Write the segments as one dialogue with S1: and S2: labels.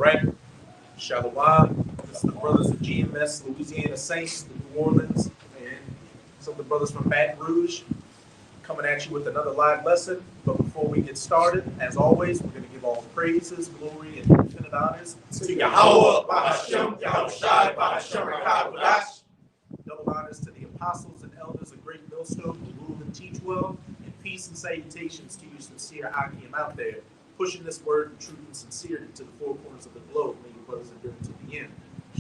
S1: right. Shalom. This is the brothers of GMS, Louisiana Saints, the New Orleans, and some of the brothers from Baton Rouge coming at you with another live lesson. But before we get started, as always, we're going to give all praises, glory, and infinite honors to Yahweh, Bahashem, Yahushai, Bahashem, Rakah, double honors to the apostles and elders of Great Millstone who rule and teach well, and peace and salutations to you sincere Akim out there, pushing this word of truth and sincerity to the four corners of the globe. May your brothers endure to the end.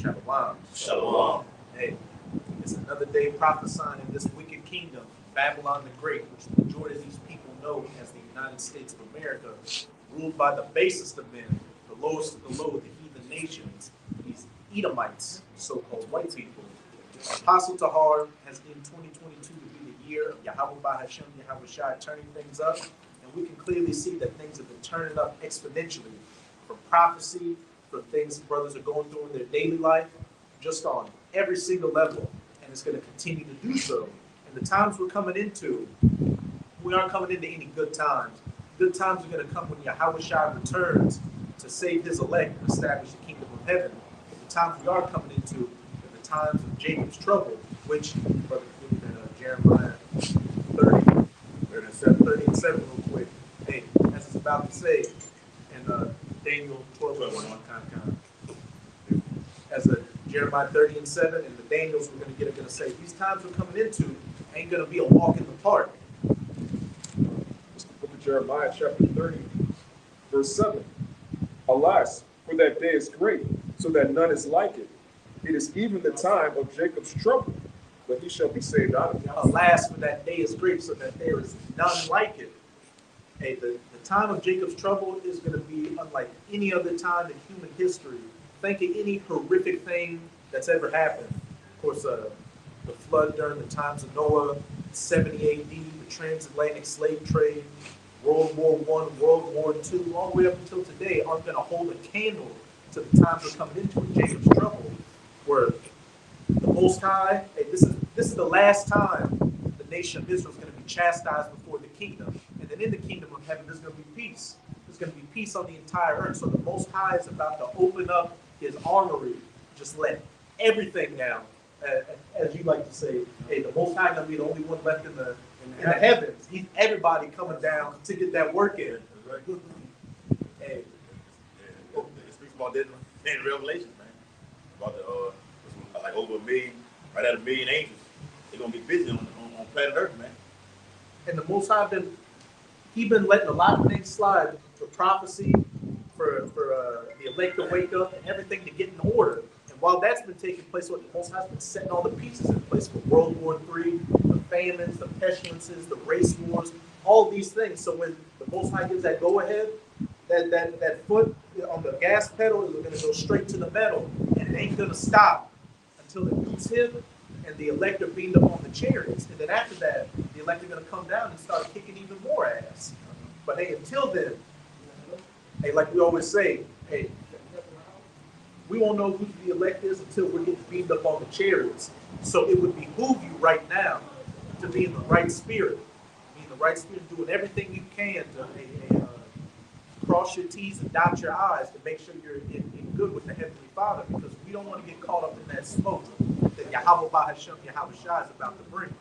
S1: Shalom.
S2: Shalom.
S1: Hey, it's another day prophesying in this wicked kingdom, Babylon the Great, which the majority of these people know as the United States of America, ruled by the basest of men, the lowest of the low, the heathen nations, these Edomites, so-called white people. Apostle Tahar has in 2022 to be the year of Yahweh Bahashem, Yahweh Shai, turning things up. And we can clearly see that things have been turning up exponentially from prophecy, from things brothers are going through in their daily life, just on every single level. And it's going to continue to do so. And the times we're coming into, we aren't coming into any good times. Good times are going to come when Yahweh Shai returns to save his elect and establish the kingdom of heaven. But the times we are coming into times of Jacob's trouble, which, brother, Jeremiah 30 and 7 real quick. Hey, as it's about to say, and Daniel 12:1, as Jeremiah 30 and 7, and the Daniels we're going to going to say, these times we're coming into ain't going to be a walk in the park.
S3: It's the book of Jeremiah, chapter 30, verse 7. Alas, for that day is great, so that none is like it. It is even the time of Jacob's trouble, but he shall be saved out of it.
S1: Alas, for that day is great, so that there is none like it. Hey, the time of Jacob's trouble is going to be unlike any other time in human history. Think of any horrific thing that's ever happened. Of course, the flood during the times of Noah, 70 AD, the transatlantic slave trade, World War I, World War II, all the way up until today, aren't going to hold a candle to the times we're coming into in Jacob's trouble. Where the Most High, hey, this is the last time the nation of Israel is going to be chastised before the kingdom. And then in the kingdom of heaven, there's going to be peace. There's going to be peace on the entire earth. So the Most High is about to open up his armory, just let everything down. As you like to say, hey, the Most High is going to be the only one left in the heavens. He's everybody coming down to get that work in. Hey.
S2: It speaks about that in Revelation, man. About the like over a million, right at 1 million angels. They're gonna be busy on planet Earth, man.
S1: And the Most High been letting a lot of things slide for prophecy, for the elect to wake up, and everything to get in order. And while that's been taking place, what the Most High's been setting all the pieces in place for World War III, the famines, the pestilences, the race wars, all these things. So when the Most High gives that go ahead, that foot on the gas pedal is going to go straight to the metal, and it ain't going to stop until it meets him and the elect are beamed up on the chariots. And then after that, the elect are going to come down and start kicking even more ass. But hey, until then, hey, like we always say, hey, we won't know who the elect is until we're getting beamed up on the chariots. So it would behoove you right now to be in the right spirit. Be in the right spirit, doing everything you can to cross your T's and dot your I's to make sure you're in good with the Heavenly Father, because we don't want to get caught up in that smoke that Yahweh Bahashem, Yahweh Shai is about to bring.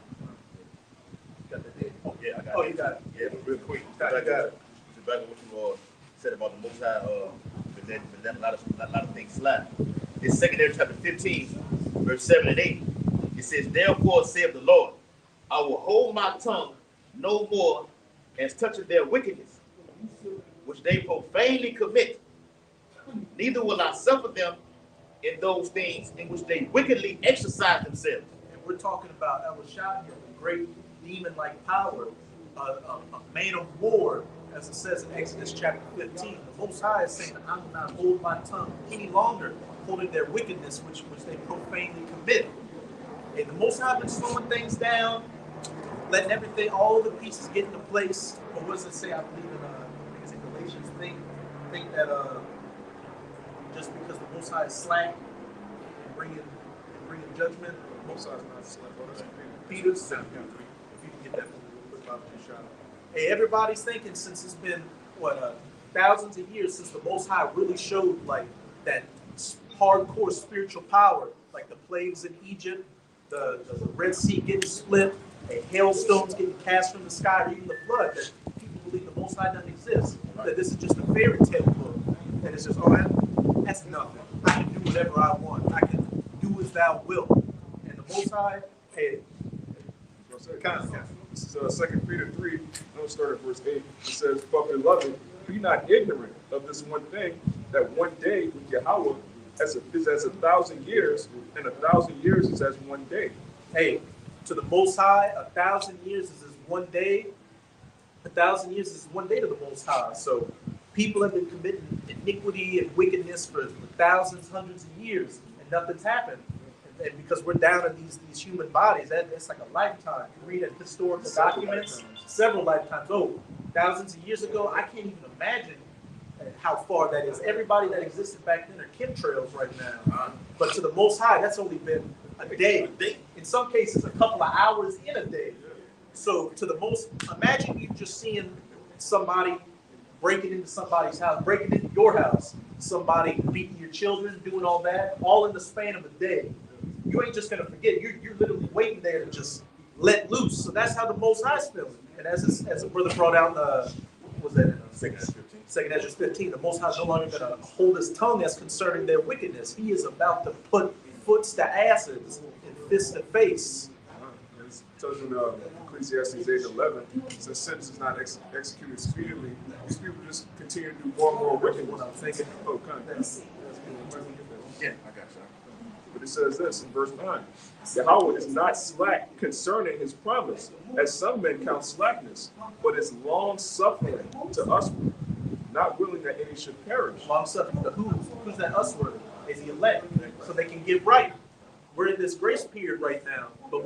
S1: You got that?
S2: Oh, yeah, I got it.
S1: Oh, you got it.
S2: Yeah, real quick.
S1: Got it.
S2: Back on what you said about the Most High, been letting a lot of things slide. It's 2 chapter 15, verse 7 and 8. It says, therefore saith the Lord, I will hold my tongue no more as touching their wickedness, which they profanely commit. Neither will I suffer them in those things in which they wickedly exercise themselves.
S1: And we're talking about Elisha, the great demon-like power, a man of war, as it says in Exodus chapter 15. The Most High is saying, I will not hold my tongue any longer, holding their wickedness, which they profanely commit. And the Most High been slowing things down, letting everything, all the pieces get into place. But what does it say? I believe in Galatians, think that just because the Most High is slack and bringing judgment, the Most High is not slack. Peter, if you can get that real quick, hey, everybody's thinking since it's been thousands of years since the Most High really showed like that hardcore spiritual power, like the plagues in Egypt, the Red Sea getting split, hailstones getting cast from the sky, or even the flood, that people believe the Most High doesn't exist, that this is just a fairy tale book, and it's just, that's nothing. I can do whatever I want. I can do as thou wilt. And the Most High, hey,
S3: this is 2 Peter 3, I'll start at verse 8. It says, "But beloved, be not ignorant of this one thing, that one day with Yahweh is as 1,000 years, and 1,000 years is as one day."
S1: Hey, to the Most High, 1,000 years is as one day. 1,000 years is one day to the Most High. So people have been committing iniquity and wickedness for thousands, hundreds of years, and nothing's happened. And because we're down in these human bodies, that's like a lifetime. You read in historical documents, several lifetimes. Oh, thousands of years ago, I can't even imagine how far that is. Everybody that existed back then are chemtrails right now. But to the Most High, that's only been a day. In some cases, a couple of hours in a day. So to the most, imagine you just seeing somebody breaking into somebody's house, breaking into your house, somebody beating your children, doing all that, all in the span of a day. You ain't just gonna forget. You're literally waiting there to just let loose. So that's how the Most High's feeling. And as a brother brought out, what was that? Second Ezra 15. The Most High is no longer gonna hold his tongue as concerning their wickedness. He is about to put foots to asses and fists to face.
S3: It tells you in Ecclesiastes 8:11, since sentence is not executed speedily, these people just continue to do more and more wicked.
S1: What I'm thinking.
S3: Oh, kind of.
S2: Yeah, I got you.
S3: But it says this in verse 9. Yahweh is not slack concerning his promise, as some men count slackness, but is long suffering to us, not willing that any should perish.
S1: Long suffering to who's that us word? Is the elect, so they can get right. We're in this grace period right now. But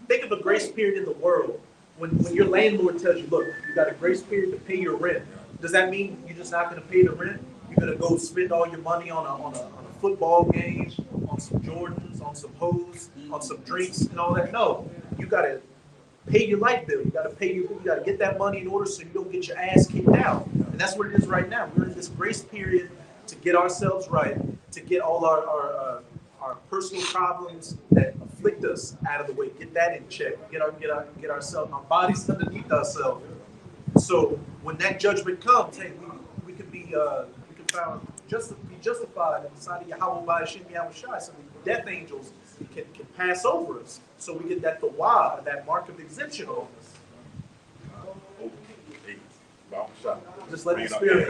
S1: think of a grace period in the world. When your landlord tells you, look, you got a grace period to pay your rent, does that mean you're just not going to pay the rent? You're going to go spend all your money on a football game, on some Jordans, on some hose, on some drinks and all that? No, you got to pay your light bill. You got to get that money in order so you don't get your ass kicked out. And that's what it is right now. We're in this grace period to get ourselves right, to get all our personal problems that afflict us out of the way, get that in check, get ourselves, our bodies underneath ourselves. So when that judgment comes, hey, we can be justified in the sight of Yahweh by Hashem Yahweh Shai. So the death angels can pass over us. So we get that tawah, that mark of exemption on us. Just let the spirit.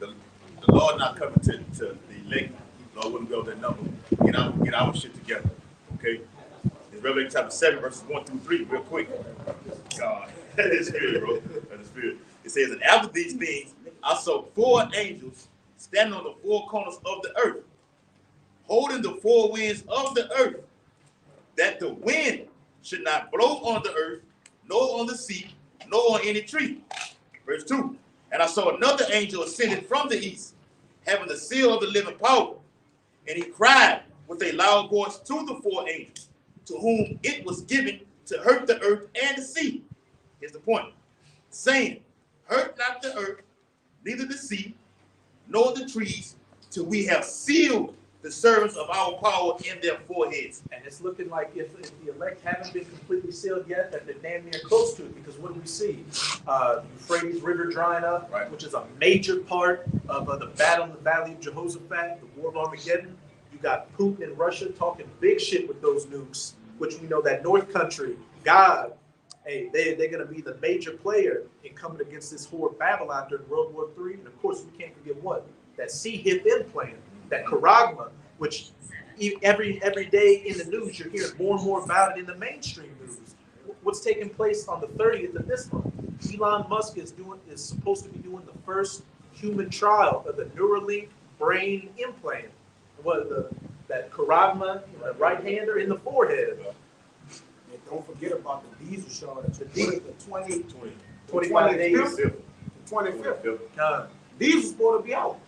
S2: The Lord not coming to the elect. Lord wouldn't go that number. Get our shit together. Okay? In Revelation chapter 7, verses 1 through 3, real quick. God, that is spirit, bro. That is spirit. It says, and after these things, I saw 4 angels standing on the 4 corners of the earth, holding the 4 winds of the earth, that the wind should not blow on the earth, nor on the sea, nor on any tree. Verse 2. And I saw another angel ascending from the east, having the seal of the living power. And he cried with a loud voice to the 4 angels, to whom it was given to hurt the earth and the sea. Here's the point. Saying, hurt not the earth, neither the sea, nor the trees, till we have sealed the servants of our power in their foreheads.
S1: And it's looking like if the elect haven't been completely sealed yet, that they're damn near close to it. Because what do we see? The Euphrates River drying up, right, which is a major part of the battle in the Valley of Jehoshaphat, the War of Armageddon. You got Putin in Russia talking big shit with those nukes, which we know that North Country, God, hey, they're going to be the major player in coming against this horde Babylon during World War III. And of course, we can't forget what? That C-hip implant, that charagma, which every day in the news, you're hearing more and more about it in the mainstream news. What's taking place on the 30th of this month? Elon Musk is supposed to be doing the first human trial of the Neuralink brain implant. That charagma, the right hander in the forehead.
S4: And don't forget about the diesel shortage. The
S1: 25 days.
S4: 25th. Diesel's supposed to be out.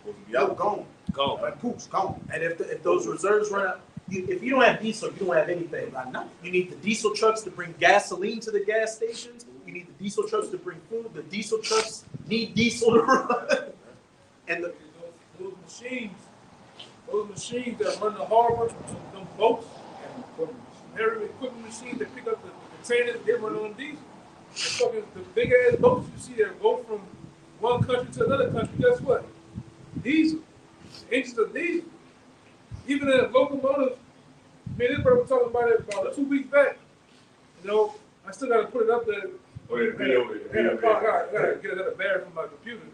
S4: Gone. Like poops, gone.
S1: And if those reserves run out, if you don't have diesel, you don't have anything. You need the diesel trucks to bring gasoline to the gas stations. You need the diesel trucks to bring food. The diesel trucks need diesel to run. And
S5: those machines that run the harbor, them boats, heavy equipment machines that pick up the containers, they run on diesel. The big ass boats you see that go from one country to another country, guess what? Diesel. The engines are diesel. Even in locomotives, man, this brother was talking about it about 2 weeks back. You know, I still gotta put it up there.
S4: Oh, yeah, video.
S5: I gotta get another battery from my computer.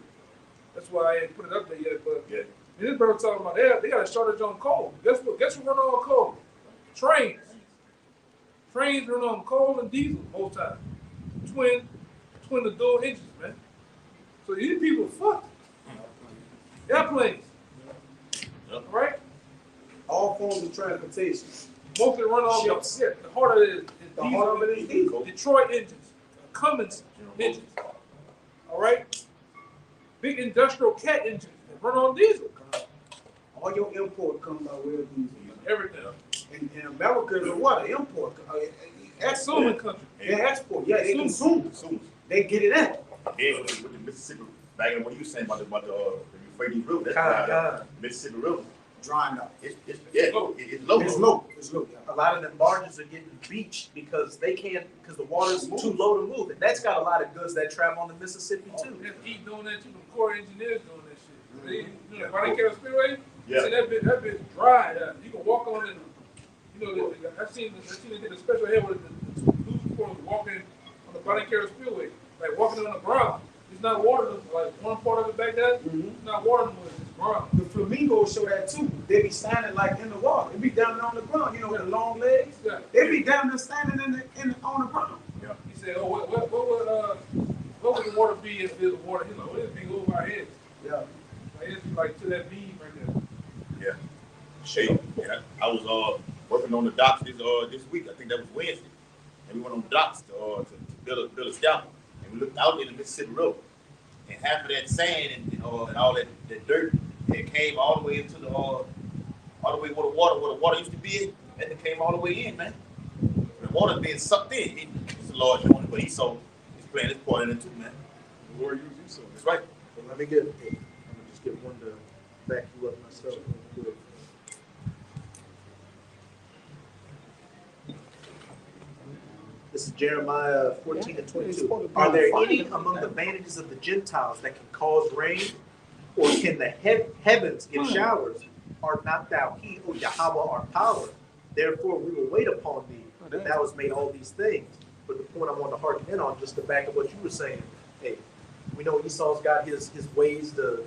S5: That's why I ain't put it up there yet. But
S4: Yeah.
S5: and this brother talking about they got a shortage on coal. Guess what? Guess what run on coal? Trains. Trains run on coal and diesel most time. Twin the dual engines, man. So these people fucked. Airplanes.
S2: Yep.
S5: Right?
S1: all forms of transportation.
S5: Mostly run off the heart of it is
S1: The heart of it is diesel.
S5: Detroit engines, Cummins engines. All right? Big industrial cat engines that run on diesel.
S1: All your import comes by way of diesel.
S5: Everything.
S1: And America is a what? An import.
S5: Consuming country.
S1: They export. Yeah, they consume. They get it in.
S2: Yeah, with the Mississippi, back in what you were saying about the Euphrates River, that's
S1: God.
S2: Mississippi River.
S1: Drying up.
S2: It's low.
S1: It's low. It's low. Yeah. A lot of them barges are getting beached because they can't, because the water's too low to move. And that's got a lot of goods that travel on the Mississippi too.
S5: There's heat doing that too. The core engineers doing that shit. They, you know, Bonnie Carroll Speedway.
S2: Yeah.
S5: See, that bitch dry. You can walk on it. You know, I've seen they did a special head with the news reporters walking on the Bonnie Carroll Speedway, like walking on the ground. It's not water, like one part of it back there. It's not water anymore. It's ground.
S1: The flamingos show that too. They be standing like in the water. They be down there on the ground, you know, with the long legs.
S5: Yeah.
S1: They be down there standing on the ground.
S2: Yeah.
S5: He said, "Oh, what would the water be if there's water? He's like, oh, it'd be over our heads.
S1: Yeah.
S5: Like it's like to that beam right there."
S2: Yeah. Shit. Yeah. I was working on the docks this week. I think that was Wednesday. And we went on the docks to build a scaffold. And we looked out in the Mississippi River. And half of that sand and all that dirt, it came all the way into all the way where the water used to be, and it came all the way in, man. The water's being sucked in. It's a large one, but he's playing his part in it too, man.
S3: The Lord used you so.
S2: That's right.
S1: So let me I'm gonna just get one to back you up myself real quick. This is Jeremiah 14 and 22. Are there any among the vanities of the Gentiles that can cause rain, or can the heavens give showers? Art not thou he, O Yahweh, our power? Therefore we will wait upon thee, that thou hast made all these things. But the point I want to harken in on, just to back up what you were saying, hey, we know Esau's got his ways to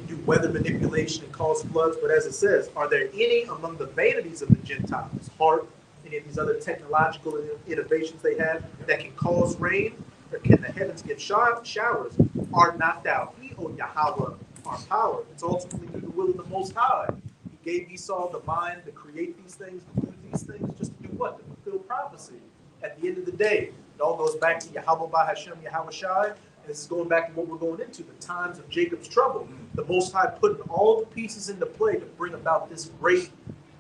S1: do weather manipulation and cause floods, but as it says, are there any among the vanities of the Gentiles, heart, any of these other technological innovations they have that can cause rain, or can the heavens give showers? Art not thou he, O Yahweh, our power? It's ultimately through the will of the Most High. He gave Esau the mind to create these things, to do these things, just to do what? To fulfill prophecy. At the end of the day, it all goes back to Yahweh by Hashem, Yahweh Shai. And this is going back to what we're going into, the times of Jacob's trouble. The Most High putting all the pieces into play to bring about this great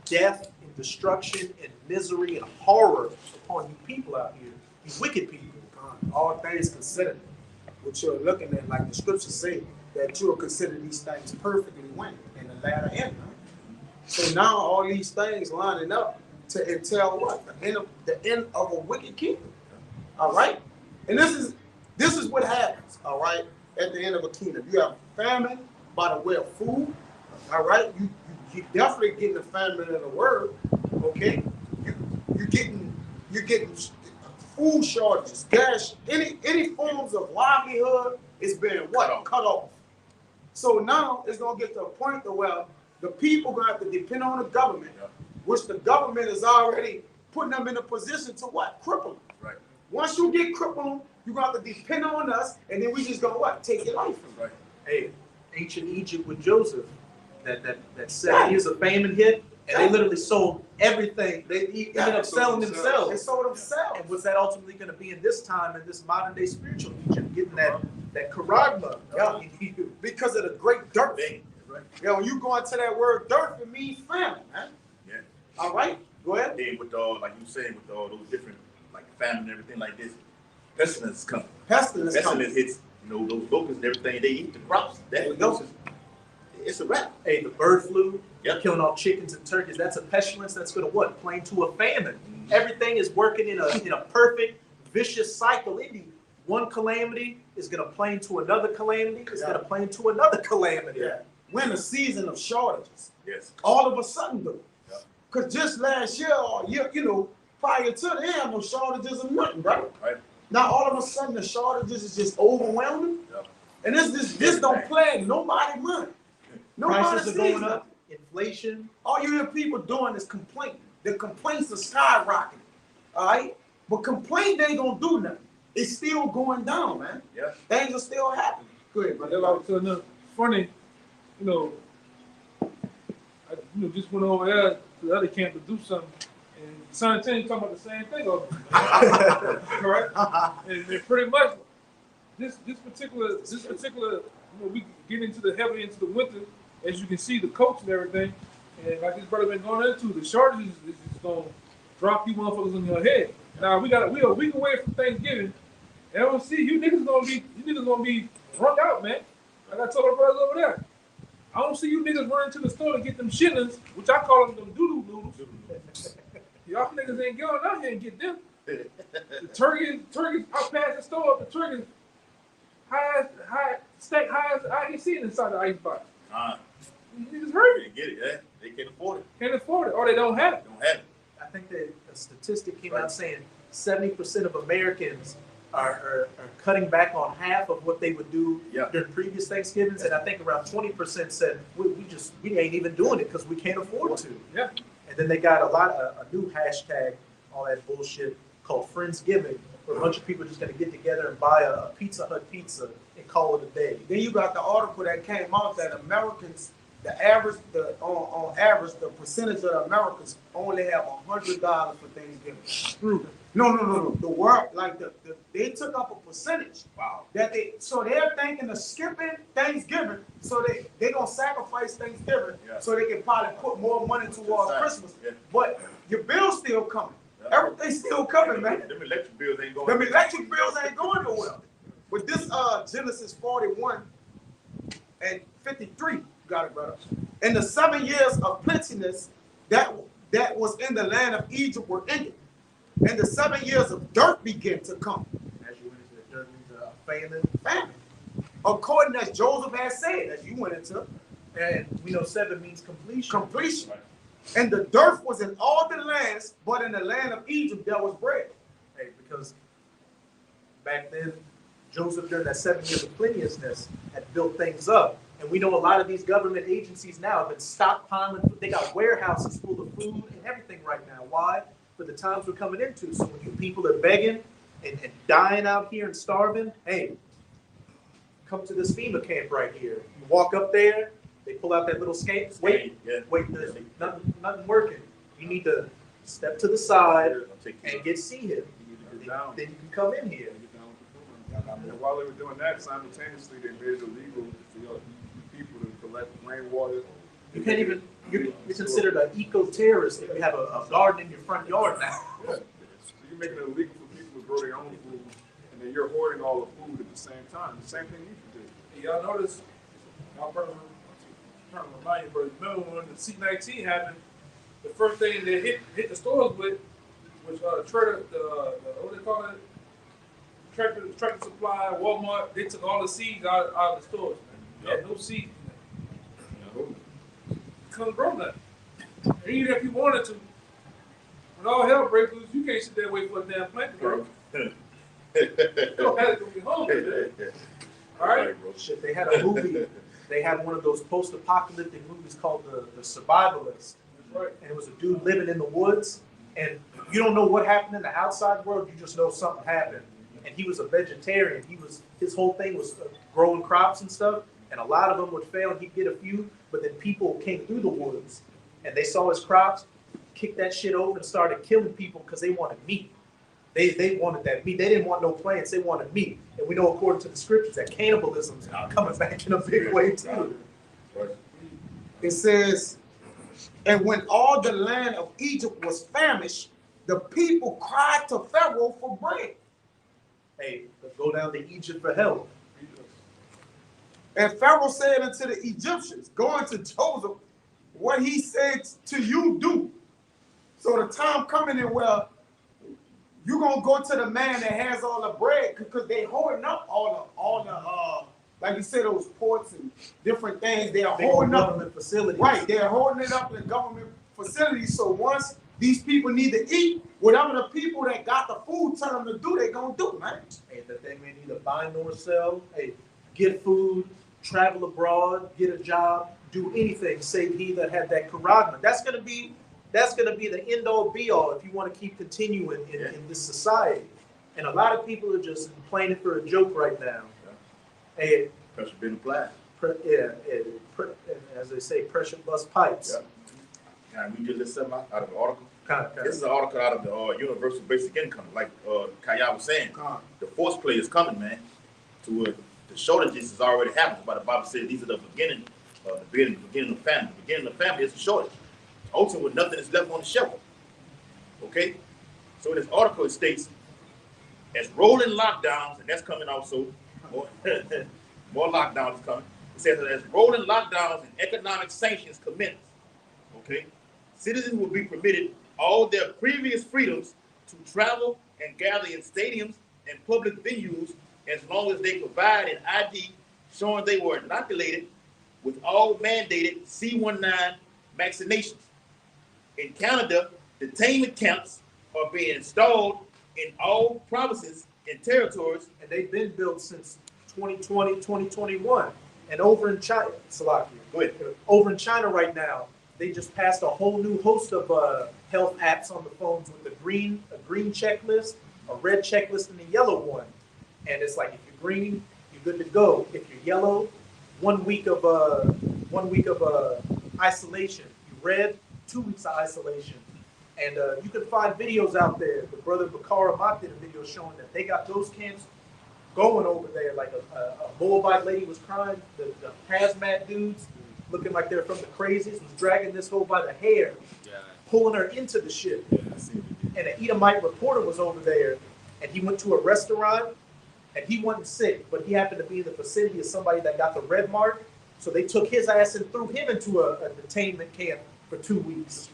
S1: death and destruction and misery and horror upon you people out here, you wicked people.
S6: All things considered, what you're looking at, like the scriptures say, that you'll consider these things perfectly when in the latter end. Huh? So now all these things lining up to tell what? The end of a wicked kingdom. All right? And this is what happens, all right, at the end of a kingdom. You have famine by the way of food. All right? You definitely getting the famine in the word. Okay? You're getting food shortages, gas, any forms of livelihood is being what? Cut off. So now it's gonna get to a point where the people gonna have to depend on the government, which the government is already putting them in a position to what? Cripple them.
S2: Right.
S6: Once you get crippled, you're gonna have to depend on us, and then we just gonna what? Take your life from you.
S2: Right.
S1: Hey, ancient Egypt with Joseph, that 7 years of famine hit, and they literally sold everything. They ended up selling
S6: They
S1: themselves.
S6: sold themselves.
S1: And what's that ultimately going to be in this time, in this modern day spiritual Egypt, getting that charagma?
S6: Because of the great dirt.
S2: Right.
S6: Yeah, when you go into that word dirt, it means famine, man.
S2: Yeah.
S6: All right, go ahead.
S2: Then with like you saying, with all those different like famine and everything like this, pestilence comes.
S6: Pestilence
S2: Pestilence hits You know, those locusts and everything they eat, the crops. It's a wrap.
S1: Hey, the bird flu,
S2: Yep.
S1: killing off chickens and turkeys. That's a pestilence that's going to what? Play into a famine. Everything is working in a perfect, vicious cycle. Indeed, one calamity is going to play into another calamity. It's going to play into another calamity.
S6: Yeah. We're in a season of shortages.
S2: Yes.
S6: All of a sudden, though.
S2: Yeah.
S6: Because just last year, or year, prior to there, ain't no shortages of nothing, right?
S2: Right.
S6: Now all of a sudden, the shortages is just overwhelming.
S2: Yeah.
S6: And this don't plague nobody money. Nobody
S1: Prices are
S6: sees
S1: going
S6: nothing.
S1: up. Inflation.
S6: All you hear people doing is complaining. The complaints are skyrocketing. All right? But complaint ain't gonna do nothing. It's still going down, man.
S2: Yeah.
S6: Things are still happening. Go ahead,
S5: But
S6: brother.
S5: I was telling them, funny, I just went over there to the other camp to do something, and San Antonio talking about the same thing over there. Correct? And pretty much this particular, we get into the winter, as you can see the coats and everything, and like this brother been going into, the shortages is just gonna drop you motherfuckers on your head. Now we are a week away from Thanksgiving, and I don't see you niggas gonna be drunk out, man. Like I told the brothers over there. I don't see you niggas running to the store to get them chitlins, which I call them doo-doo noodles. Y'all niggas ain't going out here and get them. The turkeys, I passed the store up, the turkeys, steak high as I can see it inside the ice box. Niggas hurt.
S2: They get it, yeah. They can't afford it.
S5: Can't afford it, or they don't have it.
S2: Don't have it.
S1: I think that a statistic came out saying 70% of Americans are cutting back on half of what they would do during previous Thanksgivings, and I think around 20% said we ain't even doing it because we can't afford to.
S5: Yeah.
S1: And then they got a new hashtag, all that bullshit called Friendsgiving, where a bunch of people are just gonna get together and buy a Pizza Hut pizza and call it a day.
S6: Then you got the article that came out that Americans, on average, the percentage of Americans only have $100 for Thanksgiving. No. The world, like they took up a percentage.
S2: Wow.
S6: So they're thinking of skipping Thanksgiving, so they gonna sacrifice Thanksgiving, so they can probably put more money towards Christmas.
S2: Yeah.
S6: But your bill's still coming. Everything's still coming, man.
S2: Them electric bills ain't going.
S6: Them electric bills ain't going nowhere. With this Genesis 41 and 53, got it, brother. In the 7 years of plentiness that was in the land of Egypt were ended, and the 7 years of dirt began to come.
S1: As you went into the dirt, means famine.
S6: According as Joseph had said, as you went into.
S1: And we know 7 means completion.
S2: Right.
S6: And the dearth was in all the lands, but in the land of Egypt there was bread.
S1: Hey, because back then, Joseph, during that 7 years of plenteousness, had built things up. And we know a lot of these government agencies now have been stockpiling. They got warehouses full of food and everything right now. Why? For the times we're coming into. So when you people are begging and dying out here and starving, hey, come to this FEMA camp right here. You walk up there, they pull out that little skate. Wait, there's nothing working. You need to step to the side and get seated. Then you can come in here.
S3: And while they were doing that, simultaneously they made it illegal for people to collect rainwater.
S1: You can't even, you're considered an eco-terrorist if you have a garden in your front yard now.
S3: Yeah. So you're making it illegal for people to grow their own food, and then you're hoarding all the food at the same time. The same thing you can do.
S5: Y'all notice, y'all probably trying to remind you, but remember when the C-19 happened, the first thing they hit the stores with was what they call it? Tractor Supply, Walmart. They took all the seeds out of the stores. You had no seeds. You couldn't grow nothing. And even if you wanted to, when all hell breaks loose, you can't sit there and wait for a damn plant to grow. You don't have to be hungry. All right?
S1: Shit, they had a movie. They had one of those post-apocalyptic movies called The Survivalist.
S5: Right.
S1: And it was a dude living in the woods, and you don't know what happened in the outside world. You just know something happened. And he was a vegetarian. His whole thing was growing crops and stuff. And a lot of them would fail. He'd get a few, but then people came through the woods, and they saw his crops, kicked that shit over, and started killing people because they wanted meat. They wanted that meat. They didn't want no plants. They wanted meat. And we know, according to the scriptures, that cannibalism's coming back in a big way too.
S6: It says, and when all the land of Egypt was famished, the people cried to Pharaoh for bread.
S1: Hey, go down to Egypt for help.
S6: And Pharaoh said unto the Egyptians, going to Joseph, what he said to you do. So the time coming in where you're gonna go to the man that has all the bread, because they holding up all the like you said, those ports and different things. They are holding up
S1: government facilities.
S6: Right, they're holding it up in government facilities. So once these people need to eat, whatever the people that got the food tell them to do, they gonna do, man.
S1: Hey, that they may neither buy nor sell. Hey, get food, travel abroad, get a job, do anything save he that had that charagma. That's gonna be the end all be all if you want to keep continuing in this society. And a lot of people are just playing it for a joke right now. Yeah. And
S2: Pressure being applied.
S1: As they say, pressure bust pipes.
S2: Yeah. Can we just list something out of the article?
S1: Kind.
S2: This is an article out of the Universal Basic Income, like Kaya was saying. The force play is coming, man. The shortages has already happened. But the Bible says these are the beginning of family. The beginning of family is a shortage. Ultimately, nothing is left on the shelf. Okay? So in this article, it states, as rolling lockdowns, and that's coming also, more lockdowns is coming. It says that as rolling lockdowns and economic sanctions commence, okay, citizens will be permitted all their previous freedoms to travel and gather in stadiums and public venues as long as they provide an ID showing they were inoculated with all mandated C19 vaccinations. In Canada, detainment camps are being installed in all provinces and territories.
S1: And they've been built since 2020, 2021. And over in China, Salakia,
S2: Go ahead.
S1: Over in China right now, they just passed a whole new host of health apps on the phones with a green checklist, a red checklist, and a yellow one. And it's like, if you're green, you're good to go. If you're yellow, 1 week of isolation. You red, 2 weeks of isolation. And you can find videos out there. The brother Bakar Amat did a video showing that they got those camps going over there. Like a Moabite lady was crying. The hazmat dudes, looking like they're from the crazies, was dragging this hoe by the hair, pulling her into the ship. And an Edomite reporter was over there, and he went to a restaurant, and he wasn't sick, but he happened to be in the vicinity of somebody that got the red mark. So they took his ass and threw him into a detainment camp for 2 weeks.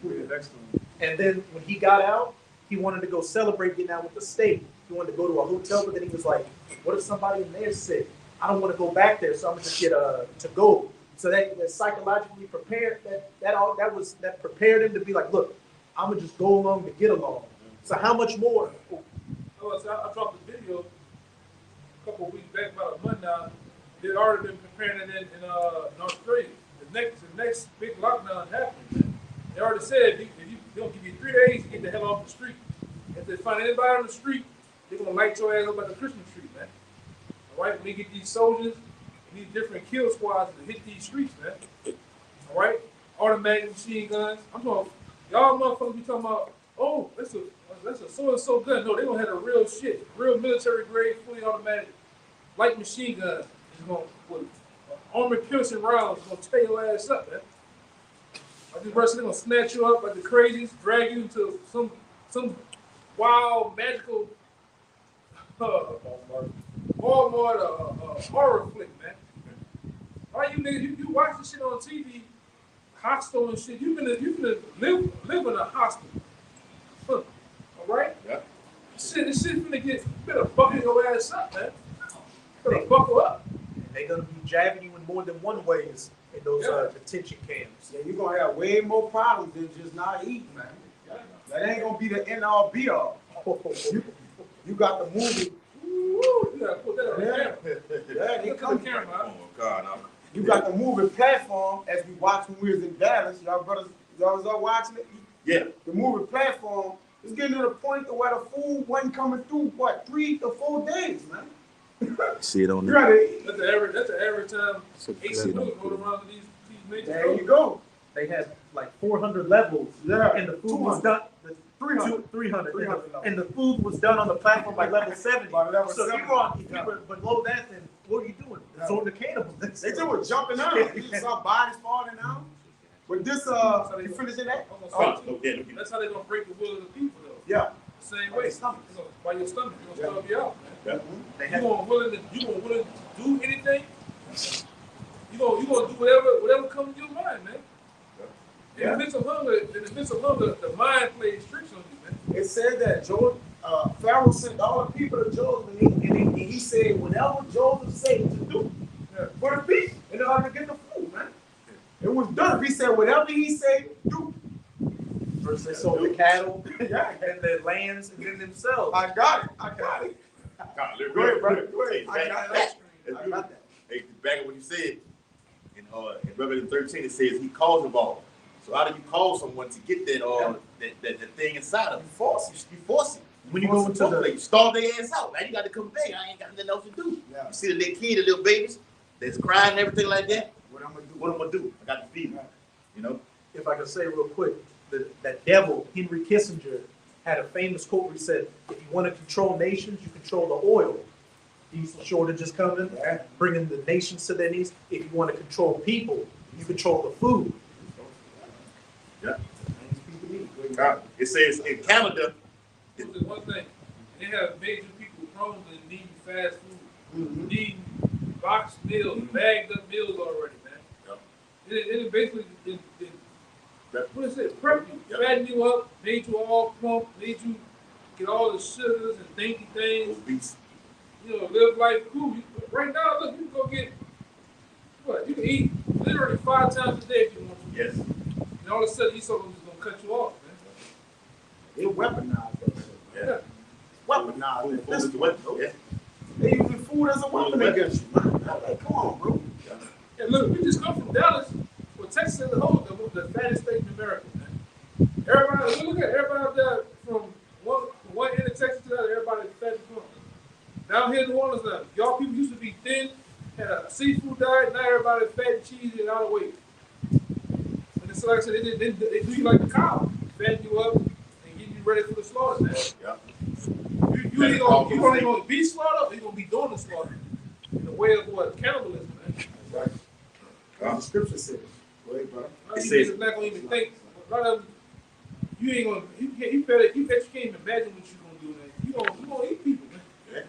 S1: And then when he got out, he wanted to go celebrate getting out with the state. He wanted to go to a hotel, but then he was like, what if somebody in there is sick? I don't want to go back there, so I'm gonna just get to go. So that psychologically prepared that prepared him to be like, look, I'm gonna just go along to get along. So how much more?
S5: Oh, so I dropped a video a couple of weeks back, about a month now. They'd already been preparing it in Australia. The next big lockdown happened, man. They already said if you don't give you 3 days to get the hell off the street. If they find anybody on the street, they're gonna light your ass up like a Christmas tree, man. All right, we get these soldiers, these different kill squads to hit these streets, man. All right, automatic machine guns. I'm talking, y'all motherfuckers be talking about, oh, that's a so and so gun. No, they gonna have a real shit, real military grade, fully automatic, light machine gun. It's gonna with armor piercing rounds. It's gonna tear your ass up, man. Like this person, they're gonna snatch you up like the crazies, drag you to some wild magical Walmart horror flick, man. All you niggas, you watch this shit on TV, hostel and shit. You gonna live in a hospital. All right?
S2: Yeah.
S5: This shit better buckle your ass up, man. Better buckle up.
S1: They're gonna be jabbing you in more than one ways in those detention camps.
S6: Yeah, you're gonna have way more problems than just not eating, man. That ain't gonna be the end all be all. You got the movie.
S5: Ooh, you gotta put that on camera.
S6: Yeah, they come.
S5: Camera,
S2: Oh God, no.
S6: You got the movie Platform, as we watched when we was in Dallas. Y'all brothers, y'all was all watching it?
S2: Yeah.
S6: The movie Platform is getting to the point to where the food wasn't coming through, 3 to 4 days, man.
S7: See it on
S6: You
S7: the.
S6: gotta,
S5: that's the average time. Ace and Luke go around these major.
S6: there you go.
S1: They had like 400 levels, and the food was done.
S6: 300.
S1: 300.
S6: 300.
S1: And the food was done on the platform by level 70.
S6: By level
S1: so
S6: 70.
S1: if you were below that, then what are you doing? Zone the cannibal.
S6: They just were jumping out. You saw bodies falling out. But this, you finishing that?
S5: That's how they gonna break the will of the people, though.
S6: Yeah.
S5: The same way. By your stomach, you're gonna starve you out, man.
S2: Yeah.
S5: You gonna willing to do anything? gonna do whatever comes to your mind, man. In the midst of hunger, the mind plays tricks on you, man.
S6: It said that Pharaoh sent all the people to Joseph, and he said whatever Joseph said to do for the people in order to get the food, man. It was done. He said whatever he said, do.
S1: First they sold the cattle,
S6: Yeah,
S1: then the lands, and then themselves.
S6: I got it. Go ahead, brother. Go ahead.
S2: Hey,
S6: I got that.
S2: Hey, back at what you said, in Revelation 13, it says he calls them all. So how do you call someone to get that thing inside of them? You force it.
S1: When you go into the,
S2: you starve their ass out. Now you got to come back. I ain't got nothing else to do.
S6: Yeah.
S2: You see the little kid, the little babies, that's crying and everything like that.
S6: What I'm gonna do?
S2: What I'm gonna do? I got to feed them. You know?
S1: if I could say real quick, that devil, Henry Kissinger, had a famous quote where he said, if you want to control nations, you control the oil. Diesel shortages coming, bringing the nations to their knees. If you want to control people, you control the food.
S2: Yeah. It says in Canada.
S5: There's one thing, they have major people prone to needing fast food, needing boxed meals, bagged up meals already, man. It basically, what is it? Prep you, fatten you up, made you all plump, made you get all the sugars and dainty things. You know, live life cool. Right now, look, you can go get what? You can eat literally 5 times a day if you want to.
S2: Yes.
S5: And all of a sudden, these suckers is gonna cut you off, man.
S6: They weaponize that shit.
S2: Yeah.
S6: Weaponize it.
S2: Food is a weapon. Yeah.
S6: They using food as a weapon against you. Man. Like, come on, bro.
S5: Yeah, look, we just come from Dallas. Well, Texas as a whole, the fattest state in America, man. Everybody, look at everybody out there from one end of Texas to the other, everybody fat and plump. Down here in New Orleans now, y'all people used to be thin, had a seafood diet, now everybody fat and cheesy and out of weight. And it's like I said, they do you like a cow, fatten you up and get you ready for the slaughter, man.
S2: Yeah.
S5: You ain't gonna be slaughtered, or you gonna be doing the slaughter. In the way of what? Cannibalism, man.
S6: Right. The scripture says. Go ahead, brother.
S5: It says not gonna even think. A lot of them, you ain't gonna. You bet you can't even imagine what you're gonna do. Man. You gonna eat people, man.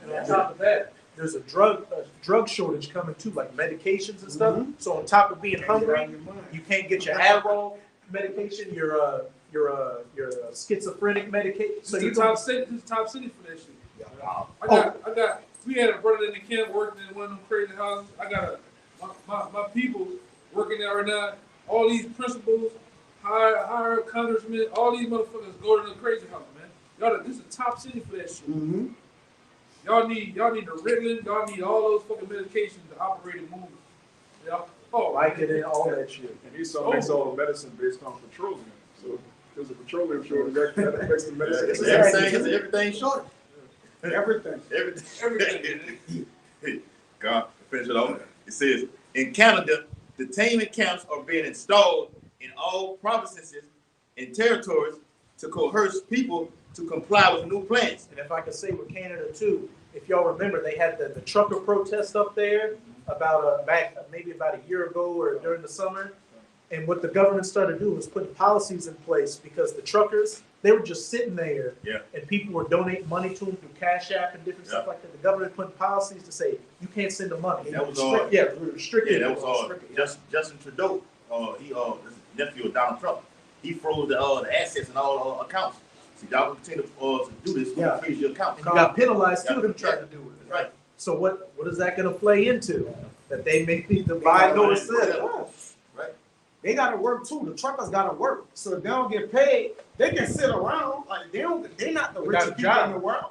S1: And on top of that, there's a drug shortage coming too, like medications and stuff. So on top of being hungry, you can't get your Adderall medication, your schizophrenic medication.
S5: So
S1: So you
S5: top city for that shit. We had a brother in the camp working in one of them crazy houses. I got my people working there right now. All these principals, higher congressmen, all these motherfuckers go to the crazy house, man. Y'all, this is a top city for that shit. Y'all need the Ritalin. Y'all need all those fucking medications to operate and move. Yeah. Oh,
S1: like it and all that shit.
S3: And he so makes all the medicine based on petroleum. So there's a petroleum shortage that affects the medicine.
S2: Everything short.
S6: Everything.
S5: everything.
S2: God, finish it off. It says, in Canada, detainment camps are being installed in all provinces and territories to coerce people to comply with new plans.
S1: And if I could say with Canada too, if y'all remember, they had the trucker protest up there about maybe about a year ago or during the summer. And what the government started doing was putting policies in place because the truckers, they were just sitting there and people were donating money to them through Cash App and different stuff like that. The government put policies to say, you can't send the money.
S2: That was all.
S1: Restricted.
S2: That was all. Justin Trudeau, this is the nephew of Donald Trump. He froze the assets and all accounts. So y'all continue to do this, freeze your account.
S1: And you got penalized too if trying to do it.
S2: Right.
S1: So what is that going to play into? That they may need to buy notice.
S2: Right.
S6: They gotta work too. The truckers gotta work. So if they don't get paid, they can sit around like they're not the richest people in the world.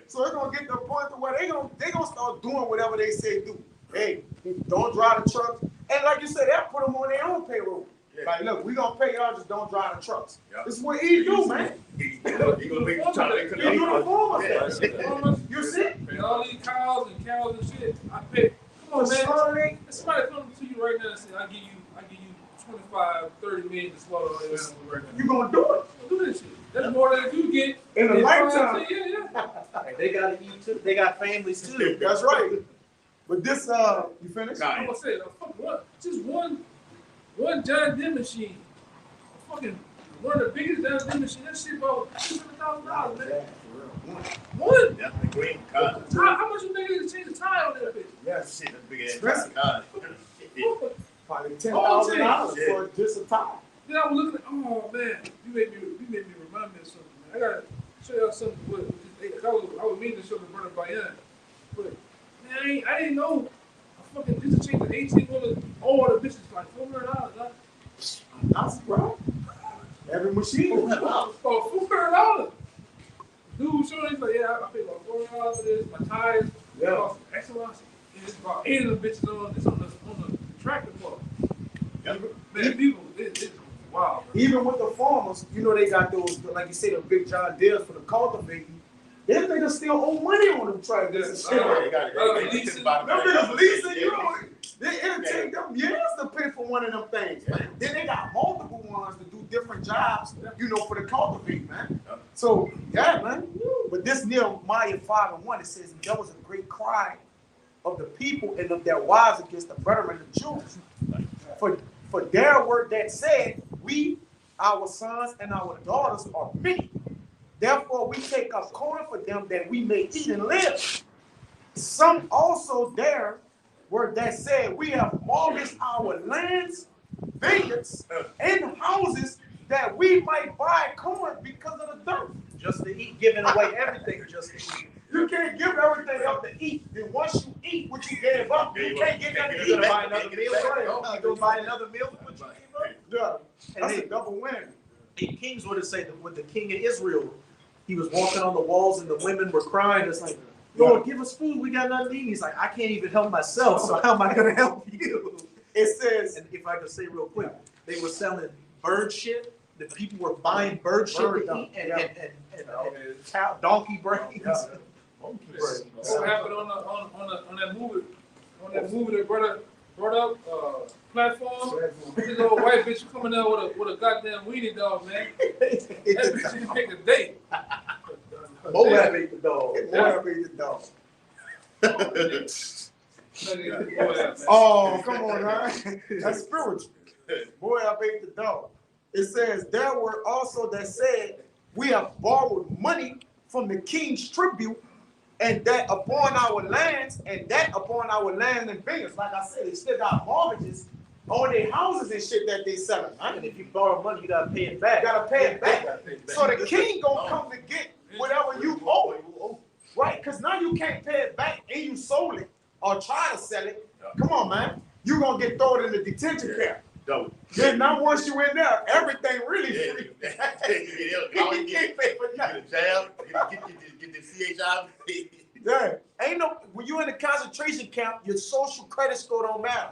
S6: So they're gonna get to the point to where they gonna start doing whatever they say do. Hey, don't drive the trucks. And like you said, they'll put them on their own payroll. Like, look, we gonna pay y'all, just don't drive the trucks. This is what he do, man.
S2: He gonna make you try to make
S6: He uniform us. You see?
S5: And all these cows and shit. I pay. Come on, man. Somebody come to you right now and say, I give you 25, 30 million to slaughter all your animals right now.
S6: You gonna do it?
S5: Do this shit. That's more than you get
S6: in a lifetime.
S5: Yeah.
S1: They gotta eat too. They got families too.
S6: That's right. But this, you finished?
S5: I'm gonna say, fuck what? Just one John Deere machine. Fucking one of the biggest John Deere machine. That shit about $200,000, man. One.
S2: Yeah, the green car.
S5: How much you think they change the tire on that bitch?
S6: Yes.
S2: Shit, that's big ass car.
S6: Probably $10,000
S2: Yeah.
S6: for just a tie.
S5: Then I was looking at, oh man, you made me remind me of something, man. I gotta show y'all something. I was meaning to show the brother Bayan, but man, I didn't know a fucking this chick with 18 wheelers, all the bitches like $400.
S6: That's right. Every machine.
S5: Oh, $400. Dude, sure, he's like, yeah, I paid about $400 for this. My tires,
S6: Yeah.
S5: excellence. And it's about 8 of the bitches on. It's on the tractor part. Man, people, it's wow. Man.
S6: Even with the farmers, you know, they got those, like you say, the big John Deere's for the cultivating. Them niggas still owe money on them tractors.
S2: They got it.
S5: Leasing.
S6: Them niggas leasing, you know, it'll take them years to pay for one of them things, man. Then they got multiple ones to do different jobs, you know, for the cultivate, man. So, yeah, man. But this Nehemiah 5:1, it says, there was a great cry of the people and of their wives against the brethren of the Jews. For their word that said, we, our sons and our daughters are many. Therefore, we take up corn for them that we may eat and live. Some also there were that said, we have mortgaged our lands, vineyards, and houses that we might buy corn because of the dirt.
S1: Just to eat, giving away everything just to eat.
S6: You can't give everything up to eat. Then once you eat what you gave up, you can't get nothing to
S1: You
S6: eat.
S1: gonna buy another meal? You gonna buy another meal with what you gave up?
S6: Yeah, that's a double win.
S1: In Kings, what it say? With the king of Israel, he was walking on the walls and the women were crying. It's like, Lord, give us food. We got nothing to eat. He's like, I can't even help myself, so how am I gonna help you?
S6: It says,
S1: And if I could say real quick, they were selling bird shit. The people were buying bird shit to eat and cow, donkey brains. Monkey brains.
S5: What happened on that movie? On that movie that brought up platform. This old white bitch coming out with a goddamn weenie dog, man. That bitch didn't pick a date.
S1: Moab ate the dog.
S6: Moab ate the dog.
S5: Oh,
S6: Oh, come on, man. That's spiritual. Moab ate the dog. It says, there were also that said, we have borrowed money from the king's tribute, and that upon our lands, and vineyards. Like I said, they still got mortgages on their houses and shit that they selling.
S1: And if you borrow money, you gotta pay it back.
S6: You gotta pay it back. So the king gonna come to get whatever you owe. Right? Because now you can't pay it back and you sold it or try to sell it. Come on, man. You're gonna get thrown in the detention camp. Then now once you in there, everything really free. You can't pay for nothing.
S2: Get the CHI.
S6: Yeah. Ain't no, when you in the concentration camp, your social credit score don't matter.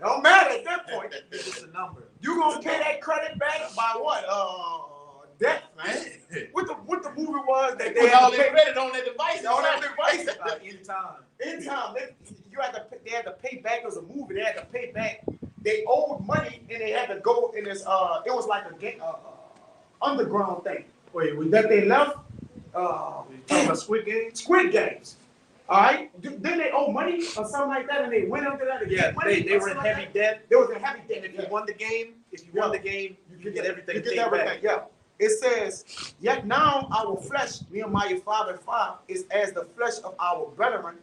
S6: Don't matter at that point.
S1: It's just a number.
S6: You gonna pay that credit back by what? Death, man. What the movie was that they
S2: Put
S6: had
S2: all
S6: to
S2: their
S6: pay
S2: credit on that device.
S6: on that device.
S1: In time.
S6: In time, they had to pay back. It was a movie. They had to pay back. They owed money and they had to go in this. It was like a underground thing.
S1: Wait,
S6: That they left.
S1: talking about Squid Game?
S6: Squid Games. All right. Then they owe money or something like that, and they went under that.
S1: Yeah, they were in heavy debt.
S6: They was in heavy debt.
S1: And if you won the game, you get everything.
S6: You get everything. Yeah. It says, yet now our flesh, Nehemiah 5:5, is as the flesh of our brethren,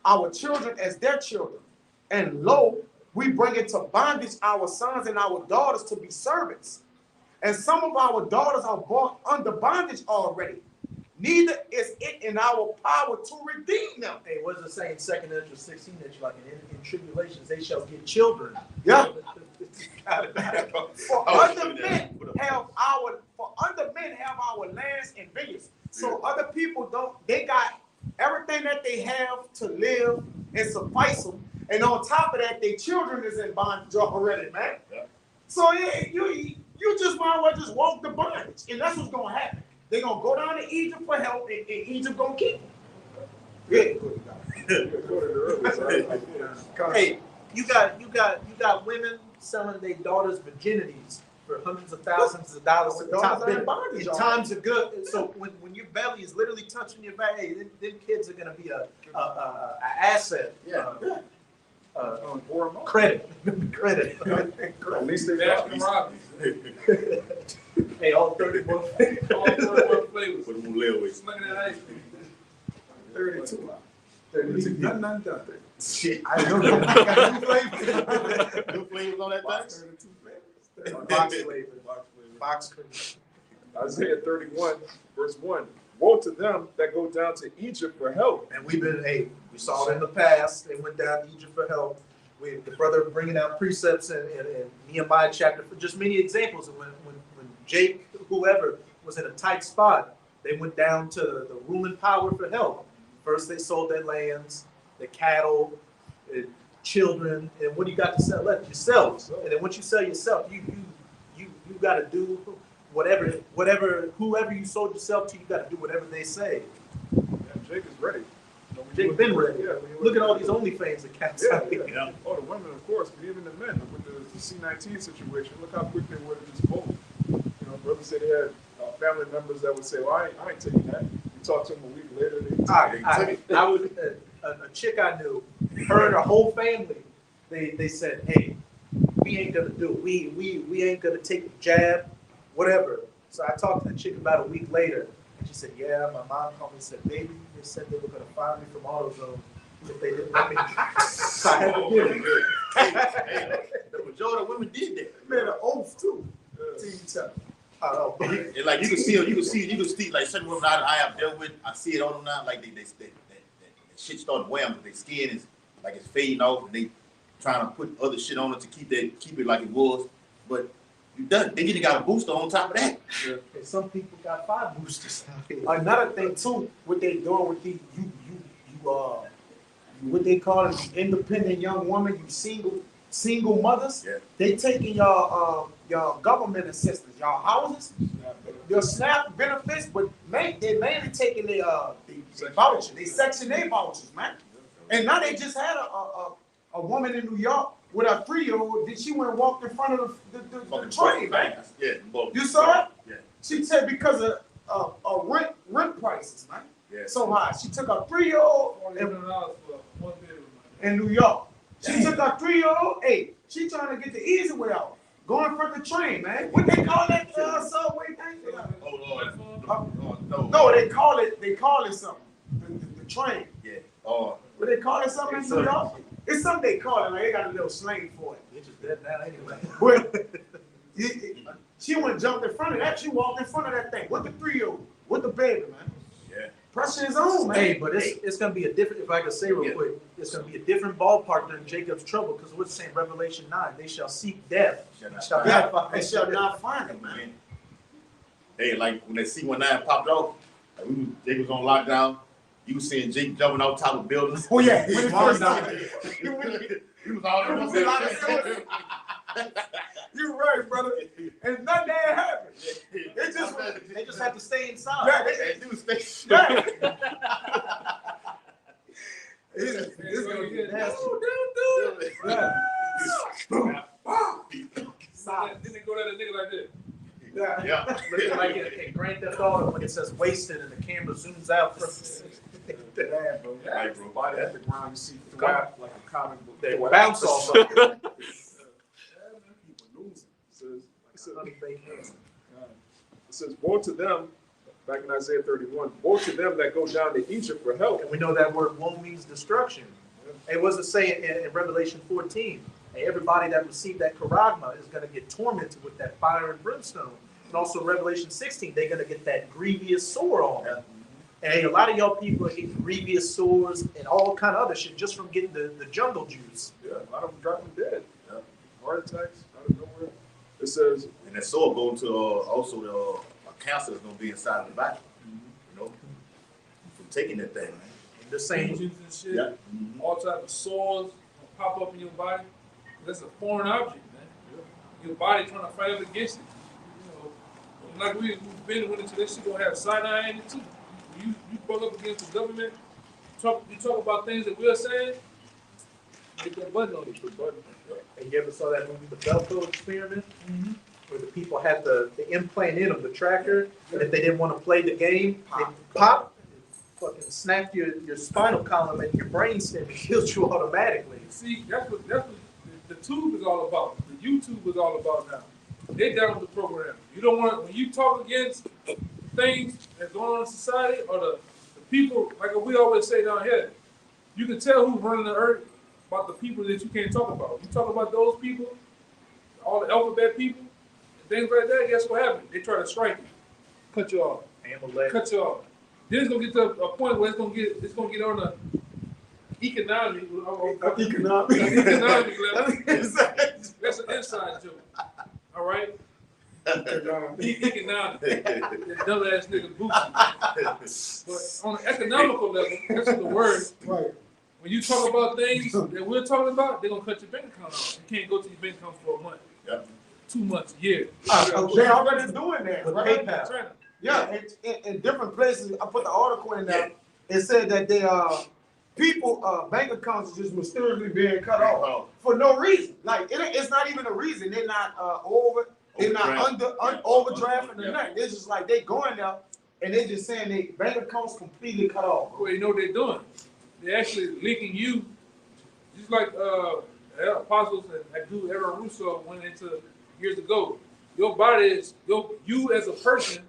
S6: our children as their children. And lo, we bring into bondage our sons and our daughters to be servants. And some of our daughters are brought under bondage already. Neither is it in our power to redeem them.
S1: Hey, what does it say in 2 Ezra 16 that you like in tribulations they shall get children?
S6: Yeah. For other men have our lands and vineyards. So other people they got everything that they have to live and suffice them. And on top of that, their children is in bondage already, man.
S2: Yeah.
S6: So yeah, you just might as well just walk the bondage. And that's what's gonna happen. They're gonna go down to Egypt for help, and Egypt gonna keep them.
S1: Hey, you got women selling their daughters' virginities for hundreds of thousands of dollars in times of good. So when your belly is literally touching your back, hey, them kids are gonna be a asset.
S2: Yeah.
S1: Credit.
S3: At least they
S5: Baskin Robbins.
S1: Hey, all 31.
S5: All 31 flavors.
S2: What we live with.
S5: Slinging that ice cream.
S6: 32. 32. Nothing done.
S2: Shit.
S6: I don't know. I got new flavor.
S2: New flavor. on that
S4: Box
S2: thing?
S4: 32 flavors.
S1: Box flavor.
S4: Box flavor.
S3: Isaiah 31, verse 1. Woe to them that go down to Egypt for help.
S1: And we saw it in the past. They went down to Egypt for help. The brother bringing out precepts in Nehemiah chapter, for just many examples of when Jake, whoever, was in a tight spot, they went down to the ruling power for help. First, they sold their lands, the cattle, children, and what do you got to sell? Let yourselves. And then once you sell yourself, you got to do whoever you sold yourself to, you got to do whatever they say.
S3: And Jake is ready.
S1: Jake been ready.
S3: Yeah,
S1: Look at all these OnlyFans accounts.
S3: Yeah,
S1: out here.
S2: Yeah.
S3: Oh, the women, of course, but even the men with the C-19 situation. Look how quick they were to just vote. You know, brothers said they had family members that would say, "Well, I ain't taking that." You talk to them a week later,
S1: I would a chick I knew, her and her whole family, they said, "Hey, we ain't gonna do it. We ain't gonna take the jab, whatever." So I talked to the chick about a week later, and she said, "Yeah, my mom called me and said, baby, they said they were gonna fire me from AutoZone if they didn't let me." So I had to get it.
S2: Hey, the majority of women did that.
S6: Made an oath too. To each other.
S2: And like you can see like certain women I have dealt with, I see it on them now, like they shit started wearing, but their skin is like it's fading off, and they trying to put other shit on it to keep it like it was. But you done. Then you got a booster on top of that.
S1: And some people got 5 boosters out here.
S6: Another thing too, what they doing with these what they call it, you independent young woman, you single mothers.
S2: Yeah.
S6: They taking your government assistance, your houses, your SNAP benefits, but they mainly taking the vouchers, they Section 8 vouchers, man. And now they just had a woman in New York with a 3-year-old. She went and walked in front of the train, man.
S2: Yeah.
S6: You saw it?
S2: Yeah.
S6: She said because of rent prices, man.
S2: Yeah.
S6: So high. She took a 3-year-old
S5: $400 for one bedroom.
S6: in New York. She took a 3-year-old. Hey, she trying to get the easy way out. Going for the train, man. What they call that subway thing?
S2: Oh Lord.
S6: No, they call it something. The train.
S2: Yeah.
S6: What they call it something in New York? It's something they call it. Like they got a little slang for it.
S1: They just dead now anyway.
S6: But she went jumped in front of that. She walked in front of that thing with the 3-year-old, with the baby, man.
S2: Yeah.
S6: Pressure is on, man.
S1: Hey, but it's gonna be a different. If I could say real quick, it's gonna be a different ballpark than Jacob's trouble, because what's saying Revelation 9, they shall seek death. Shall not find
S6: They shall not find it, man.
S2: Hey, like when that C-19 popped off, like they was on lockdown. You was seeing Jake jumping off top of buildings.
S6: Oh yeah, when it first
S2: He was all in one.
S6: You're right, brother. And nothing had happened.
S1: They just have to stay inside.
S6: Yeah,
S2: They do stay.
S6: yeah.
S5: This
S6: This gonna get nasty.
S5: do it.
S6: Yeah.
S5: Then they go at a nigga like this.
S6: Yeah.
S2: Yeah.
S1: Looking like in Grand Theft Auto when it says wasted and the camera zooms out from
S6: Yeah, bro.
S2: Right, bro.
S3: body at the ground, you see thwap like a comic book.
S1: they
S3: thwap.
S1: bounce off of it.
S3: People losing. It says, woe to them, back in Isaiah 31, woe to them that go down to Egypt for help.
S1: And we know that word woe means destruction. And what's it say in Revelation 14? Hey, everybody that received that charagma is going to get tormented with that fire and brimstone. And also Revelation 16, they're going to get that grievous sore on them. And hey, a lot of y'all people are getting grievous sores and all kind of other shit just from getting the jungle juice.
S3: Yeah, a lot of them dropping dead. Yeah. Heart attacks out of nowhere. It says,
S2: And that sword going to also a cancer is gonna be inside of the body. You know, from taking that thing.
S1: And the same.
S5: Lesions and shit.
S2: Yeah.
S5: All type of sores gonna pop up in your body. That's a foreign object, man. Your body trying to fight up against it. You know, like we've been with it to this shit gonna have cyanide in it too. You buck up against the government. You talk about things that we're saying. Hit that button on it.
S1: And you ever saw that movie, The Velcro Experiment? Where the people had the implant in them, the tracker, and if they didn't want to play the game, they pop, fucking snap your spinal column and your brain stem and kills you automatically.
S5: See, that's what the tube is all about. The YouTube is all about now. They down with the program. You don't want, when you talk against things that's going on in society or the people, like we always say down here, you can tell who's running the earth about the people that you can't talk about. You talk about those people, all the alphabet people, and things like that, guess what happened? They try to strike you, cut you off, cut you off. Then it's gonna get to a point where it's gonna get on the economic level. That's an inside joke. All right. Economic. That dumbass nigga Boosie. But on the economical level, that's the word.
S6: Right.
S5: When you talk about things that we're talking about, they're gonna cut your bank account off. You can't go to your bank account for a month, 2 months, a year.
S6: They already doing that,
S1: With
S6: right?
S1: PayPal.
S5: China.
S6: Yeah, in different places. I put the article in there. It said that they people bank accounts are just mysteriously being cut off for no reason. Like it's not even a reason. They're not they're not overdrafting or nothing. It's just like they going there and they just saying they bank accounts completely cut off.
S5: Well, you know what they're doing? They're actually linking you, just like the apostles and that dude Aaron Russo went into years ago. Your body is you as a person.